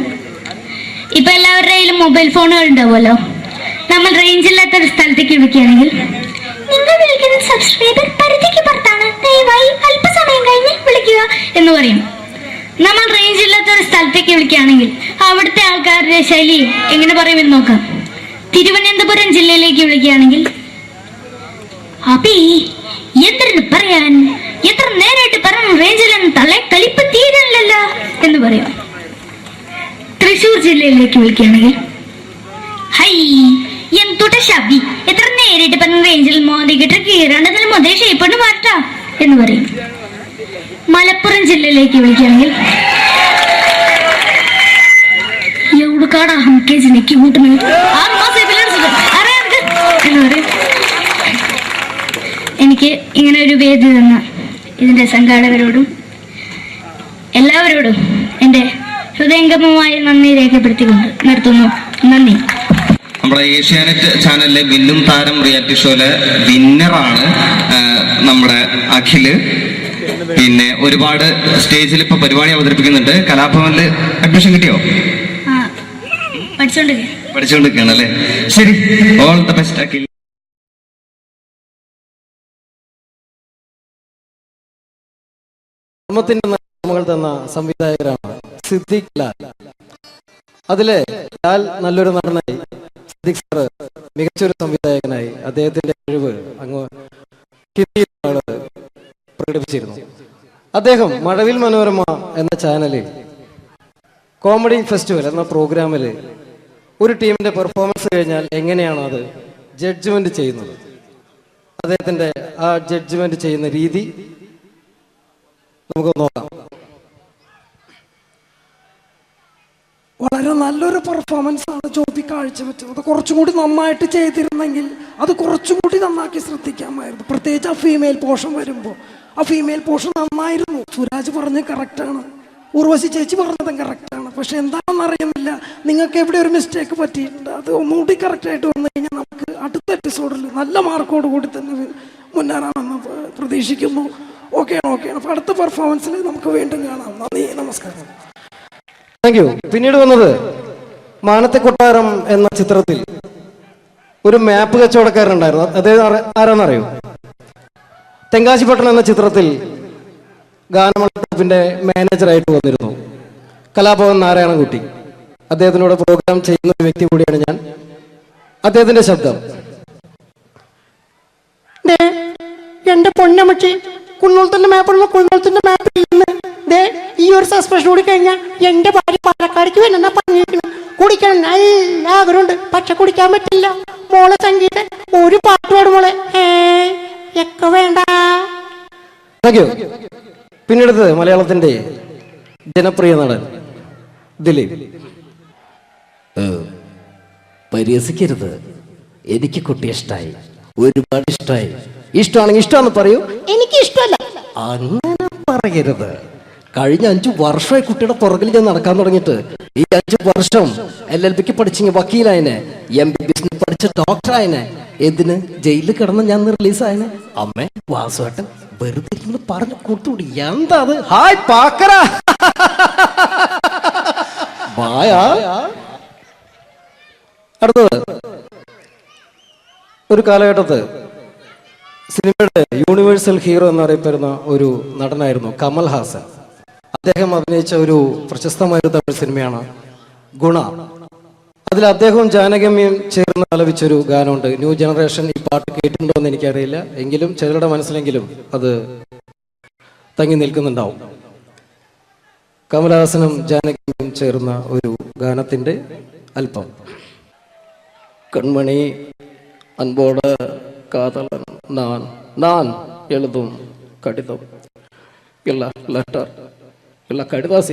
ഇപ്പൊ എല്ലാവരുടെ കയ്യിലും മൊബൈൽ ഫോണുകൾ ഉണ്ടാവുമല്ലോ. നമ്മൾ റേഞ്ച് ഇല്ലാത്ത ഒരു സ്ഥലത്തേക്ക് വിളിക്കുകയാണെങ്കിൽ, നിങ്ങൾ വിളിക്കുന്ന സബ്സ്ക്രൈബർ പരിധിക്ക് പുറത്താണ്, ദയവായി അല്പസമയം കഴിഞ്ഞ് വിളിക്കുക എന്ന് പറയും. നമ്മൾ റേഞ്ച് ഇല്ലാത്ത ഒരു സ്ഥലത്തേക്ക് വിളിക്കുകയാണെങ്കിൽ അവിടുത്തെ ആൾക്കാരുടെ ശൈലി എങ്ങനെ പറയുമെന്ന് നോക്കാം. തിരുവനന്തപുരം ജില്ലയിലേക്ക് വിളിക്കുകയാണെങ്കിൽ, അപ്പി എന്തിനു പറയാൻ, എത്ര നേരമായിട്ട് പറഞ്ഞു റേഞ്ചിലൊന്നും തള്ളെ കലിപ്പ് തീരല്ലോ എന്ന് പറയും. തൃശൂർ ജില്ലയിലേക്ക് വിളിക്കുകയാണെങ്കിൽ, ഹൈ എന്തുട്ട ശബി, എത്ര നേരിട്ട് പറഞ്ഞ റേഞ്ചിൽ മോദിക്കിട്ട് കീറാണ്ടതിന് മുതൽ ഷേപ്പണ് മാറ്റാ എന്ന് പറയും. മലപ്പുറം ജില്ലയിലേക്ക് വിളിക്കുകയാണെങ്കിൽ, എവിടുക്കാടാ ഹംകേജിലേക്ക് കൂട്ടുന്നത് എന്ന് പറയും. എനിക്ക് ഇങ്ങനെ ഒരു വേദി തന്ന ഇതിന്റെ സംഘാടകരോടും എല്ലാവരോടും എൻ്റെ ഹൃദയംഗമമായ നന്ദി രേഖപ്പെടുത്തിക്കൊണ്ട് നിർത്തുന്നു. നന്ദി. നമ്മുടെ ഏഷ്യാനെറ്റ് ചാനലിലെ വില്ലും താരം റിയാലിറ്റി ഷോയിലെ വിന്നറാണ് നമ്മുടെ അഖില്. പിന്നെ ഒരുപാട് സ്റ്റേജിൽ ഇപ്പൊ പരിപാടി അവതരിപ്പിക്കുന്നുണ്ട്. കലാഭവനില് അഡ്മിഷൻ കിട്ടിയോ? പഠിച്ചുകൊണ്ടിരിക്കുകയാണ് അല്ലേ? ശരി, ഓൾ ദ ബെസ്റ്റ് അഖിൽ. നമ്മൾ തന്ന സംവിധായകരാണ് സിദ്ദിഖ് ലാൽ. അതിലെ ലാൽ നല്ലൊരു നടനായി, സിദ്ദിഖ് സാറ് മികച്ചൊരു സംവിധായകനായി അദ്ദേഹത്തിന്റെ കഴിവ് അങ്ങ് ഹിന്ദിയിലാണ് പ്രകടിപ്പിച്ചിരുന്നു. അദ്ദേഹം മഴവിൽ മനോരമ എന്ന ചാനലിൽ കോമഡി ഫെസ്റ്റിവൽ എന്ന പ്രോഗ്രാമിൽ ഒരു ടീമിന്റെ പെർഫോമൻസ് കഴിഞ്ഞാൽ എങ്ങനെയാണ് അത് ജഡ്ജ്മെന്റ് ചെയ്യുന്നത്, അദ്ദേഹത്തിന്റെ ആ ജഡ്ജ്മെന്റ് ചെയ്യുന്ന രീതി നമുക്ക് നോക്കാം. വളരെ നല്ലൊരു പെർഫോമൻസ് ആണ് ജ്യോതി കാഴ്ചവെച്ചത്. കുറച്ചും കൂടി നന്നായിട്ട് ചെയ്തിരുന്നെങ്കിൽ അത് കുറച്ചും കൂടി നന്നാക്കി ശ്രദ്ധിക്കാമായിരുന്നു. പ്രത്യേകിച്ച് ആ ഫീമെയിൽ പോർഷൻ വരുമ്പോൾ ആ ഫീമെയിൽ പോർഷൻ നന്നായിരുന്നു. സുരാജ് പറഞ്ഞത് കറക്റ്റാണ്, ഉർവശി ചേച്ചി പറഞ്ഞതും കറക്റ്റാണ്. പക്ഷെ എന്താണെന്ന് അറിയുന്നില്ല, നിങ്ങൾക്ക് എവിടെ ഒരു മിസ്റ്റേക്ക് പറ്റിയിട്ടുണ്ട്. അത് ഒന്നുകൂടി കറക്റ്റായിട്ട് വന്നു കഴിഞ്ഞാൽ നമുക്ക് അടുത്ത എപ്പിസോഡിൽ നല്ല മാർക്കോട് കൂടി തന്നെ മുന്നേറാമെന്ന് പ്രതീക്ഷിക്കുന്നു. ഓക്കെയാണ്. അപ്പോൾ അടുത്ത പെർഫോമൻസിൽ നമുക്ക് വീണ്ടും കാണാം. നന്ദി, നമസ്കാരം. Thank you. പിന്നീട് വന്നത് മാനത്തെ കൊട്ടാരം എന്ന ചിത്രത്തിൽ ഒരു മാപ്പ് കച്ചവടക്കാരനുണ്ടായിരുന്നു. അദ്ദേഹം ആരാന്നറിയോ? തെങ്കാശിപട്ടണം എന്ന ചിത്രത്തിൽ ഗാനമണ്ഡലത്തിന്റെ മാനേജറായിട്ട് വന്നിരുന്നു കലാഭവൻ നാരായണൻകുട്ടി. അദ്ദേഹത്തിനോട് പ്രോഗ്രാം ചെയ്യുന്ന ഒരു വ്യക്തി കൂടിയാണ് ഞാൻ. അദ്ദേഹത്തിന്റെ ശബ്ദം. എന്റെ പൊന്നമ്മച്ചി, കുന്നോളത്തിന്റെ മാപ്പുള്ള കുന്നോളത്തിന്റെ മാപ്പ് ഈ ഒരു സസ്പെൻഷൻ കൂടി കഴിഞ്ഞാൽ എന്റെ ഭാര്യ പാലക്കാടേക്ക് വേണമെന്നാ പറഞ്ഞിരിക്കുന്നു. കുടിക്കണം നല്ല ആഗ്രഹമുണ്ട്, പക്ഷെ കുടിക്കാൻ പറ്റില്ല. മോളെ സംഗീത ഒരു പാട്ട് പാടും മോളെ. ഒക്കെ വേണ്ട. Thank you. പിന്നീട് മലയാളത്തിന്റെ ജനപ്രിയ നടൻ ദിലീപ്. പരിഹസിക്കരുത്, എനിക്ക് കുട്ടി ഇഷ്ടായി, ഒരുപാട് ഇഷ്ടമായി. ഇഷ്ടമാണെങ്കിൽ ഇഷ്ടമാണെന്ന് പറയൂ. എനിക്ക് ഇഷ്ടമല്ല. അങ്ങനെ പറയരുത്. കഴിഞ്ഞ 5 വർഷമായി കുട്ടിയുടെ പുറകിൽ ഞാൻ നടക്കാൻ തുടങ്ങിയിട്ട്. ഈ 5 വർഷം LLBക്ക് പഠിച്ചെങ്കിൽ വക്കീലായനെ, MBBS പഠിച്ച ഡോക്ടറായനെ, എന്തിന് ജയിലിൽ കിടന്ന് ഞാൻ റിലീസായനെ. അമ്മേ വാസുവേട്ടൻ വെറുതെ ഇരുന്ന് പറഞ്ഞു കൊടുത്തുകൂടി. എന്താ അത്? ഹായ് പാക്കര. അടുത്തത് ഒരു കാലഘട്ടത്ത് സിനിമയുടെ യൂണിവേഴ്സൽ ഹീറോ എന്നറിയപ്പെടുന്ന ഒരു നടനായിരുന്നു കമൽ ഹാസൻ. അദ്ദേഹം അഭിനയിച്ച ഒരു പ്രശസ്തമായ തമിഴ് സിനിമയാണ് ഗുണ. അതിൽ അദ്ദേഹവും ജാനകമ്യയും ചേർന്ന് ആലപിച്ചൊരു ഗാനമുണ്ട്. ന്യൂ ജനറേഷൻ ഈ പാട്ട് കേട്ടിട്ടുണ്ടോ എന്ന് എനിക്കറിയില്ല, എങ്കിലും ചിലരുടെ മനസ്സിലെങ്കിലും അത് തങ്ങി നിൽക്കുന്നുണ്ടാവും. കമലഹാസനും ജാനകിയും ചേർന്ന ഒരു ഗാനത്തിന്റെ അല്പം. കൺമണി അൻപോട് കാതലൻ நான் எழுதும் கடிதம் இல்ல லெட்டர் இல்ல கடிதாசி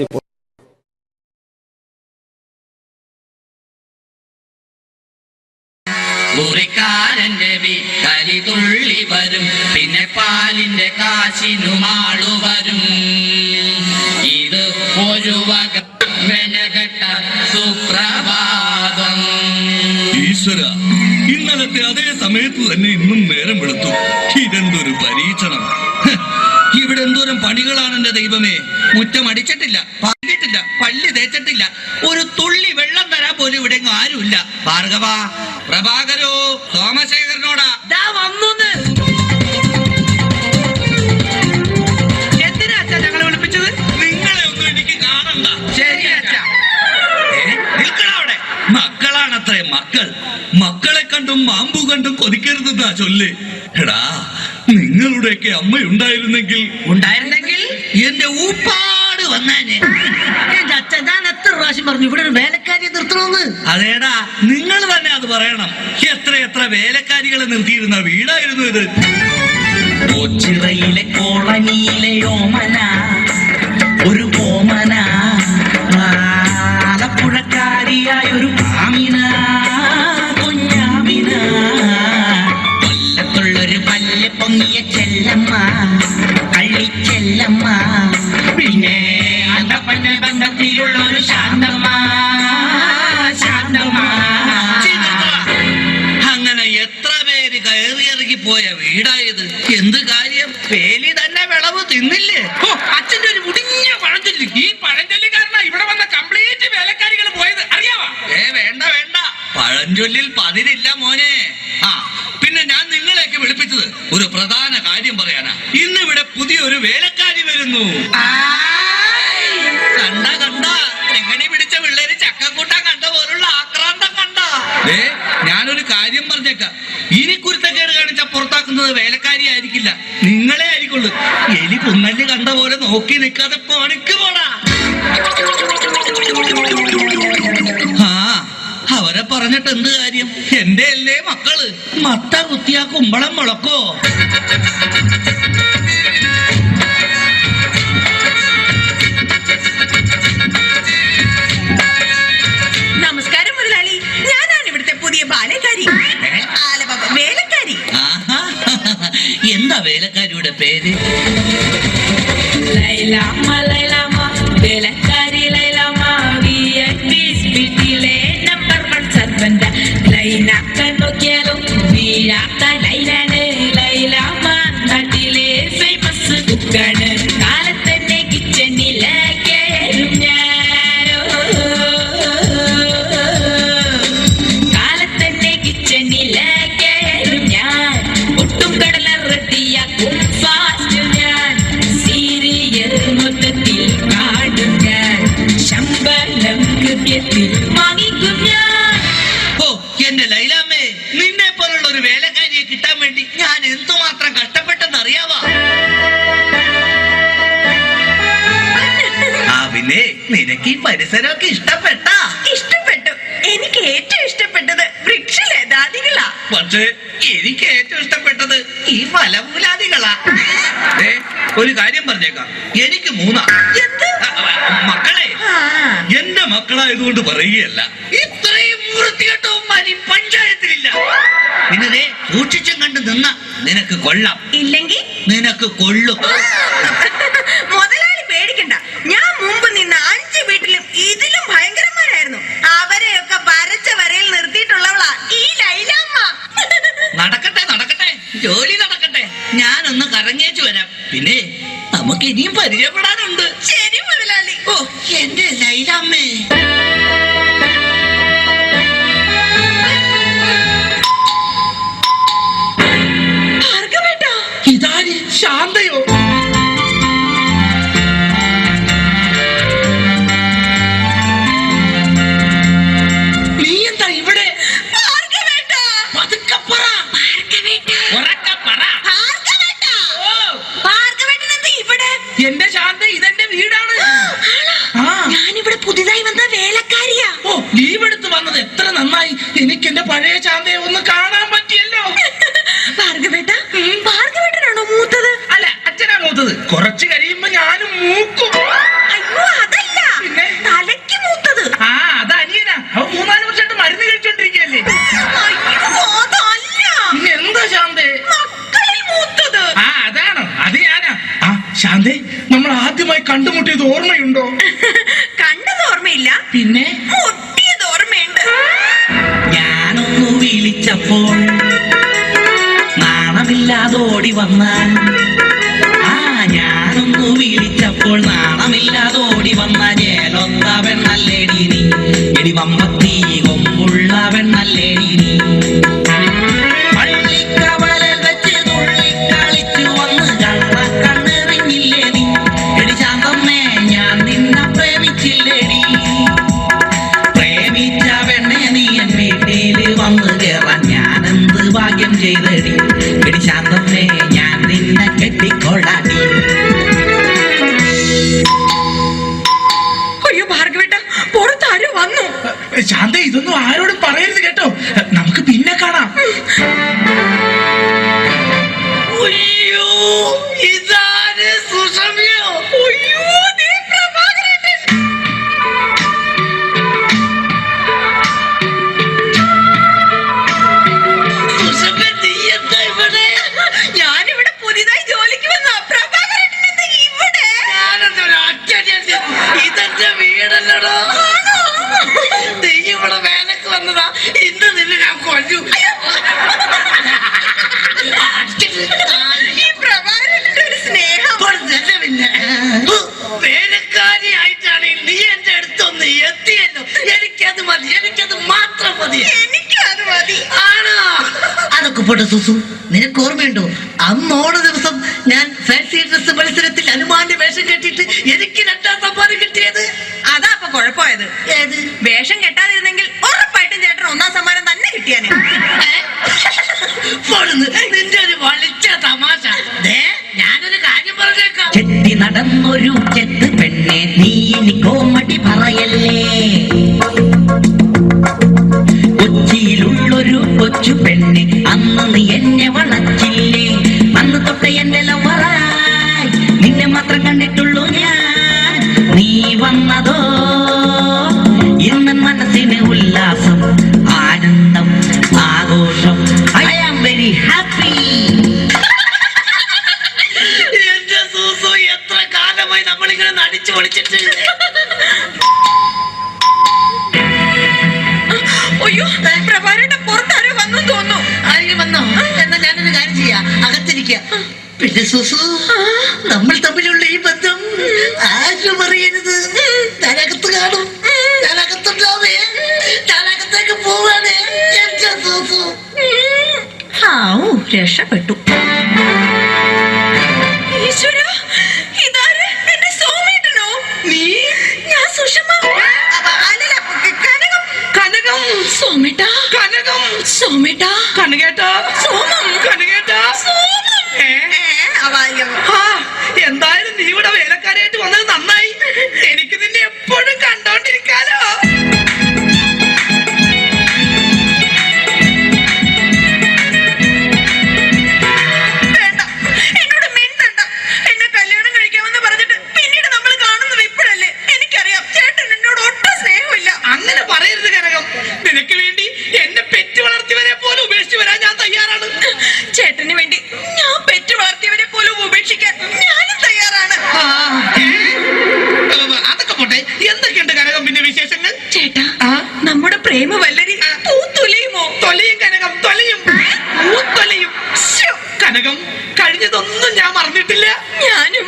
മുറിക്കാരന്റെ വീട്ടരി തുള്ളി വരും, പിന്നെ പാലിന്റെ കാശിനുമാളു വരും. ഇത് ഒരു വക മെനകെട്ട സുപ്രഭാതം. ഈശ്വര, ഇന്നലത്തെ അതേ സമയത്ത് തന്നെ ഇന്നും നേരം വെളുത്തു. ഇതെന്തൊരു പരീക്ഷണം! ഇവിടെ എന്തോരം പണികളാണ് എന്റെ ദൈവമേ. മുറ്റം അടിച്ചിട്ടില്ല, പാടിയിട്ടില്ല, പള്ളി തേച്ചിട്ടില്ല, ഒരു തുള്ളി വെള്ളം തരാൻ പോലും ഇവിടെ ആരുമില്ല. ഭാർഗവ, പ്രഭാകരോ, സോമശേഖരനോടാ വന്നോന്ന്. എന്തിനാ അച്ഛാ ഞങ്ങളെ വിളിപ്പിച്ചത്? നിങ്ങളെ ഒന്നും എനിക്ക് കാണണ്ട. ശരി അച്ഛാ. നിൽക്കണവിടെ. മക്കളാണത്രേ മക്കൾ. മക്കളെ കണ്ടും മാമ്പു കണ്ടും കൊതിക്കരുതെന്നാ ചൊല്ല്. എടാ, നിങ്ങളുടെയൊക്കെ അമ്മയുണ്ടായിരുന്നെങ്കിൽ എന്റെ ഊപ്പാട് വന്നേനെ. എന്റെ അച്ഛൻ ഞാൻ എത്ര പ്രാവശ്യം പറഞ്ഞു ഇവിടെ ഒരു വേലക്കാരിയെ നിർത്തണമെന്ന്. അതേടാ, നിങ്ങൾ തന്നെ അത് പറയണം. എത്ര വേലക്കാരികളെ നിർത്തിയിരുന്ന വീടായിരുന്നു ഇത്. ഓച്ചിറയിലെ കോളനിയിലെ ഓമന, ഒരു ഓമന, ആലപ്പുഴക്കാരിയായ ഒരു ആമിന, കുഞ്ഞാമിന, കൊല്ലത്തുള്ളൊരു പല്ല് പൊങ്ങിയ ചെല്ലമ്മ, കള്ളിച്ചെല്ലമ്മ, പിന്നെ അന്തപ്പന്ന ബന്ധത്തിലുള്ള ഒരു ശാന്തമ്മ, ശാന്തമ്മ. അങ്ങനെ എത്ര പേര് കയറിയിറങ്ങി പോയ വീടായത്. എന്ത് കാര്യം? വേലി തന്നെ വിളവ് തിന്നില്ലേ? അച്ഛന്റെ ഒരു മുടിഞ്ഞ പഴഞ്ചൊല്ലി. ഈ പഴഞ്ചൊല്ലി കാരണം ഇവിടെ വന്ന കംപ്ലീറ്റ് വേലക്കാരികൾ പോയത് അറിയാവാ? വേണ്ട വേണ്ട, പഴഞ്ചൊല്ലിൽ പതിരില്ല മോനെ. പിന്നെ ഞാൻ നിങ്ങളെയൊക്കെ വിളിപ്പിച്ചത് ഒരു പ്രധാന കാര്യം പറയാനാ. ഇന്നിവിടെ പുതിയൊരു വേലക്കാരി വരുന്നു. കണ്ട എങ്ങനെ പിടിച്ച പിള്ളേര് ചക്കക്കൂട്ടാൻ കണ്ട പോലുള്ള ആക്രാന്തം കണ്ട. ഞാനൊരു കാര്യം പറഞ്ഞേക്കാം, ഇനി കുരുത്തക്കേട് കാണിച്ച പുറത്താക്കുന്നത് വേലക്കാരി ആയിരിക്കില്ല, നിങ്ങളെ ആയിരിക്കുള്ളൂ. എലി പുന്നല്ലി കണ്ട പോലെ നോക്കി നിൽക്കാതെ പണിക്ക് പോടാ. അവരെ പറഞ്ഞിട്ട് എന്ത് കാര്യം? എന്റെ അല്ലേ മക്കള്. മത്ത കുത്തിയാ കുമ്പളം മുളക്കോ? നമസ്കാരം മുതലാളി, ഞാനാണ് ഇവിടുത്തെ പുതിയ ബാലക്കാരി, വേലക്കാരി. എന്താ വേലക്കാരിയുടെ പേര്? ലൈലാമ്മ, ലൈലാമ്മ, വേലക്കാരി ലൈലാമ്മ, വീട്ടിലെ നമ്പർ 1 സർവന്റ. ലൈനാക്കാൻ നോക്കിയാലും വീഴാത്ത ലൈലാണ്. ലൈലാമ്മ നാട്ടിലെ ഫേമസ് കുക്കാണ്. കാലത്തന്നെ കിച്ചണില കയറും ഞാനോ, കാലത്തന്നെ കിച്ചണില കയറും ഞാൻ. ഒട്ടും കടല റെഡിയാക്കും ഫാസ്റ്റ് ഞാൻ. സീരിയൽ മൊത്തത്തിൽ കാണും ഞാൻ. ശമ്പളം കൃത്യത്തിൽ വാങ്ങിക്കും ഞാൻ. എന്റെ ലൈലാമ്മേ, നിന്നെ പോലുള്ള ഒരു വേലക്കാരിയെ കിട്ടാൻ വേണ്ടി ഞാൻ എന്തുമാത്രം കഷ്ടപ്പെട്ടെന്ന് അറിയാവാ? പിന്നെ നിനക്ക് ഈ പരിസരമൊക്കെ ഇഷ്ടപ്പെട്ടാ? ഇഷ്ടപ്പെട്ടു. എനിക്ക് ഏറ്റവും ഇഷ്ടപ്പെട്ടത് വൃക്ഷലതാദികളാ. പക്ഷേ എനിക്ക് ഏറ്റവും ഇഷ്ടപ്പെട്ടത് ഈ ഫലമൂലാദികളാ. ഒരു കാര്യം പറഞ്ഞേക്കാം, എനിക്ക് 3 മക്കളെ. എന്റെ മക്കളായതുകൊണ്ട് പറയുകയല്ല, ഇത്രയും വൃത്തികെട്ടവന്മാർ ഈ പഞ്ചായത്തിലില്ല. പിന്നെ സൂക്ഷിച്ചും കണ്ട് നിന്ന നിനക്ക് കൊള്ളാം, ഇല്ലെങ്കിൽ നിനക്ക് കൊള്ളും. മുതലാളി പേടിക്കണ്ട, ഞാൻ മുമ്പ് നിന്ന 5 വീട്ടിലും ഇതിലും ഭയങ്കരന്മാരായിരുന്നു. അവരെയൊക്കെ വരച്ച വരയിൽ നിർത്തിയിട്ടുള്ളവളാ ഈ ലൈലാമ്മ. നടക്കട്ടെ നടക്കട്ടെ, ജോലി നടക്കട്ടെ. ഞാനൊന്ന് കറങ്ങിയേച്ചു വരാം. പിന്നെ നമുക്ക് ഇനിയും പരിചയപ്പെടാനുണ്ട്. ശരി മുതലാളി. ഓ എന്റെ ലൈലാമ്മേ. ഇതാര്? ശാന്തയോ? നീ എന്താ ഇവിടെ? എന്റെ ശാന്ത, ഇതെന്റെ വീടാണ്. ഞാനിവിടെ പുതിയതായി വന്ന വേലക്കാരിയാ. ഓ, ലീവ് എടുത്ത് വന്നത് എത്ര നന്നായി. എനിക്ക് എന്റെ പഴയ ശാന്തയെ ഒന്ന് കാണാൻ പറ്റിയല്ലോ. ഭാർഗവേട്ടനാണോ മൂത്തത്? അല്ല, അച്ഛനാ മൂത്തത്. കുറച്ച് കഴിയുമ്പോ ഞാനും മൂക്കും. അയ്യോ, അതല്ല, തലയ്ക്ക് മൂത്തത്. അത് അനിയനാ. അവൻ 3-4 വർഷമായിട്ട് മരുന്ന് കഴിച്ചോണ്ടിരിക്കല്ലേ. ഓർമ്മയില്ല? പിന്നെ മുട്ടിയത് ഓർമ്മയുണ്ട്. ഞാനൊന്നു വിളിച്ചപ്പോൾ നാണമില്ലാതോടി വന്നാൽ, ഞാനൊന്നു വിളിച്ചപ്പോൾ നാണമില്ലാതോടി വന്ന ജേലൊന്ന പെണ്ണല്ലേടി നീ, എടി വമ്പത്തി കൊമ്പുള്ള പെണ്ണല്ലേടി നീ. പള്ളിക്കവലൽ വെച്ച് തുള്ളിക്കളിച്ചു വന്ന് കണ്ണെറിഞ്ഞില്ലേ നീ, എടി ശാന്തമ്മേ ഞാൻ നിന്നെ പ്രേമിച്ചില്ലേടി. പ്രേമിച്ച പെണ്ണെ നീ എൻ വീട്ടില് വന്ന് കേറാൻ ഞാനെന്ത് ഭാഗ്യം ചെയ്തടി, എടി ശാന്തമ്മേ ഞാൻ നിന്നെ കെട്ടിക്കൊള്ളാടി. അയ്യോ ഭാർഗവേട്ട, പുറത്താരോ വന്നു. ശാന്ത ഇതൊന്നും ആരോടും പറയരുത് കേട്ടോ, നമുക്ക് പിന്നെ കാണാം. അയ്യോ ഇതാണ് സുഷമ്യോ. അയ്യോ ദേ പ്രഭാകരേട്ടൻ. സുഷമ്യ നീ എന്താ ഇവിടെ? ഞാനിവിടെ പുതിയതായി ജോലിക്ക് വന്ന പ്രഭാകരേട്ടൻ എന്താ ഇവിടെ? ഇതെന്റെ വീടല്ലടോ, നീ ഇവിടെ വേലക്ക് വന്നതാ, ഇന്ന് നിന്നെ ഞാൻ കൊല്ലു. ഈ പ്രഭാകരേട്ടന്റെ ഒരു സ്നേഹം. പിന്നെ വേലക്കാരിയായിട്ടാണ് നീ എന്റെ അടുത്തൊന്ന് എത്തിയല്ലോ, എനിക്കത് മതി, എനിക്കത് മാത്രം മതി. എനിക്കത് മതി. ആണോ? അതൊക്കെ പോട്ടെ സുസു, നിനക്ക് ഓർമ്മയുണ്ടോ അന്ന് ഓണ ദിവസം ഞാൻ ഫാൻസി ഡ്രസ് മത്സരത്തിൽ ഹനുമാന്റെ വേഷം കെട്ടിയിട്ട് എനിക്ക് 2ാം സമ്മാനം കിട്ടിയത്? അതാ അപ്പൊ കുഴപ്പമായത്. ഏത് വേഷം കെട്ടാതിരുന്നെങ്കിൽ ഉറപ്പായിട്ടും ചേട്ടൻ 1ാം സമ്മാനം തന്നെ കിട്ടിയാനെ. നിന്റെ ഒരു വളിച്ച തമാശ. ഞാനൊരു കാര്യം പറഞ്ഞേക്കാം. ചെത്തി നടന്നൊരു ചെത്ത് പെണ്ണെ നീ ഇനി കോമഡി പറയല്ലേ. കൊച്ചിയിലുള്ളൊരു കൊച്ചു പെണ്ണെ അന്ന് നീ എന്നെ വളച്ചില്ലേ, അന്ന് തൊട്ട് എന്നെ ലവറായി നിന്നെ മാത്രം കണ്ടിട്ടുള്ളൂ ഞാൻ. നീ വന്നതോ ഇന്ന് മനസ്സിന് ഉല്ലാസം, ആനന്ദം, ആഘോഷം. I am very happy. എന്റെ സൂസു, എത്ര കാലമായി നമ്മളിങ്ങനെ നടിച്ചു പൊളിച്ചിട്ട്. അയ്യോ പ്രഭാകരേട്ടൻ പുറത്താരോ വന്നു തോന്നുന്നു. ആരെങ്കിലും വന്നോ? എന്നാ ഞാനൊരു കാര്യം ചെയ്യാം, അകത്തിരിക്കുക. പിന്നെ സുസു, നമ്മൾ തമ്മിലുള്ള ഈ ബന്ധം ആരും അറിയരുത്. ഞാനകത്ത് കാണും, ഞാനകത്തുണ്ടാവേ, ഞാനകത്തേക്ക് പോവാണേ എന്റെ സുസു. രക്ഷപ്പെട്ടു. ഈശ്വര, ഇതാര്? എന്റെ സോമേട്ടനോ? നീ? ഞാൻ സുഷമ. അല്ലല്ല, കനകം. കനകം. സോമേട്ടാ. കനകം. സോമേട്ടാ. കനകേട്ടാ. സോമം. കനകേട്ടാ. സോമം. എന്തായാലും നീ ഇവിടെ വേലക്കാരായിട്ട് വന്നത് നന്നായി. എനിക്ക് നിന്നെ എപ്പോഴും കണ്ടോണ്ടിരിക്കാലോ. വേണ്ട, എന്നോട് മിണ്ടണ്ട. എന്നെ കല്യാണം കഴിക്കാമെന്ന് പറഞ്ഞിട്ട് പിന്നീട് നമ്മൾ കാണുന്നത് ഇപ്പോഴല്ലേ. എനിക്കറിയാം ചേട്ടൻ എന്നോട് ഒട്ടും സ്നേഹമില്ല. അങ്ങനെ പറയരുത് കനകം. നിനക്ക് വേണ്ടി എന്നെ പെറ്റ് വളർത്തിയവരെ പോലെ ഉപേക്ഷിച്ച് വരാൻ ഞാൻ തയ്യാറാണ്. ചേട്ടന് വേണ്ടി ഞാൻ പെറ്റ് വളർത്തിയവരെ പോലും ഉപേക്ഷിക്കാൻ ഞാനും തയ്യാറാണ്. അതൊക്കെ പോട്ടെ, എന്തൊക്കെയുണ്ട് കനകം പിന്നെ വിശേഷങ്ങൾ? ചേട്ടാ, നമ്മുടെ പ്രേമവല്ലരി പൂത്തുലയുമോ? തൊലയും കനകം, തൊലയും, പൂത്തൊലയും. കനകം, കഴിഞ്ഞതൊന്നും ഞാൻ മറന്നിട്ടില്ല. ഞാനും.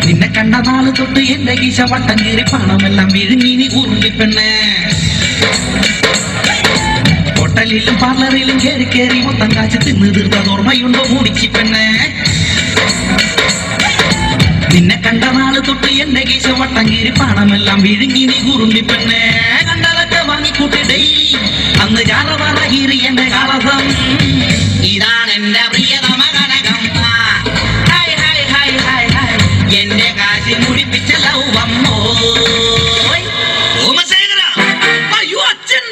നിന്നെ കണ്ട നാള് തൊട്ട് എന്റെ ഗീശ വട്ടം കീറി പണമെല്ലാം വിഴുങ്ങി നീ ഉരുളിപ്പെണ്ണേ. ഹോട്ടലിലും പാർലറിലും കയറി കയറി മൊത്തം കാശ് തിന്ന് തീർത്തത് ഓർമ്മയുണ്ടോ മൂടിച്ചി പെണ്ണേ? നിന്നെ കണ്ട നാള് തൊട്ട് എന്റെ ഗീശ വട്ടം കീറി പണമെല്ലാം വിഴുങ്ങി നീ ഉരുളിപ്പെണ്ണേ. കണ്ടതൊക്കെ വാങ്ങിക്കൂട്ടി ഡെയിലി അന്ന് ചാറവാറ കീറി എന്റെ കളസം. ഇതാണ് എന്റെ പ്രിയതമ Kanakam. Hi hi hi hi hi, എന്റെ കാശ് മുടിപ്പിച്ച ലൗവമ്മോ. സോമശേഖര, അയ്യോ അച്ഛൻ.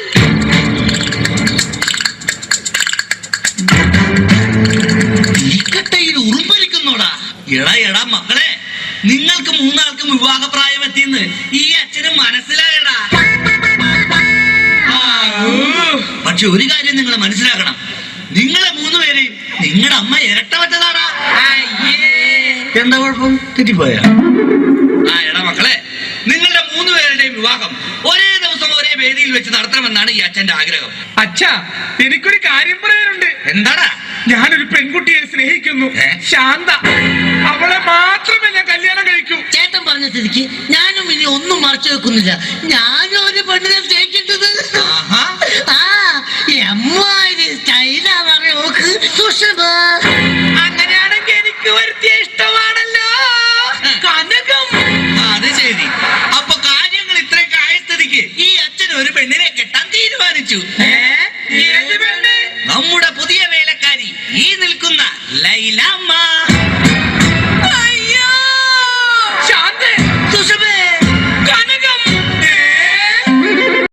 ഇക്കട്ടയിൽ ഉറുമ്പരിക്കുന്നോടാ. എടാ എടാ മക്കളെ, നിങ്ങൾക്ക് 3 ആൾക്കും വിവാഹപ്രായം എത്തിയെന്ന് ഈ അച്ഛന് മനസ്സിലായടാ. പക്ഷെ ഒരു കാര്യം നിങ്ങൾ മനസ്സിലാക്കണം, നിങ്ങളെ 3 പേരെയും നിങ്ങളുടെ അമ്മ ഇരട്ട വെച്ചതാടാ. എന്താ കുഴപ്പം? തെറ്റിപ്പോയാ? ആ എടാ മക്കളെ, നിങ്ങളുടെ 3 പേരുടെയും വിവാഹം ഒരേ ദിവസം ഒരേ വേദിയിൽ വെച്ച് നടത്തണമെന്നാണ് ഈ അച്ഛന്റെ ആഗ്രഹം. അച്ഛാ, എനിക്കൊരു കാര്യം പറയാനുണ്ട്. എന്താടാ? ഞാനൊരു പെൺകുട്ടിയെ സ്നേഹിക്കുന്നു, ശാന്ത. അവളെ മാത്രമേ ഞാൻ കല്യാണം കഴിക്കൂ. ചേട്ടൻ പറഞ്ഞ സ്ഥിതിക്ക് ഞാനും ഇനി ഒന്നും മറച്ചു വെക്കുന്നില്ല. ഞാനും ഒരു പെണ്ണിനെ സ്നേഹിക്കുന്നത്. അങ്ങനെയാണെങ്കിൽ എനിക്ക് വരുത്തിയ ഇഷ്ടമാണല്ലോ കനകം. അത് ശരി. അപ്പൊ കാര്യങ്ങൾ ഇത്രയൊക്കെ ആയ സ്ഥിതിക്ക് ഈ അച്ഛൻ ഒരു പെണ്ണിനെ കെട്ടാൻ തീരുമാനിച്ചു. നമ്മുടെ പുതിയ വേലക്കാരി ഈ നിൽക്കുന്ന ലൈല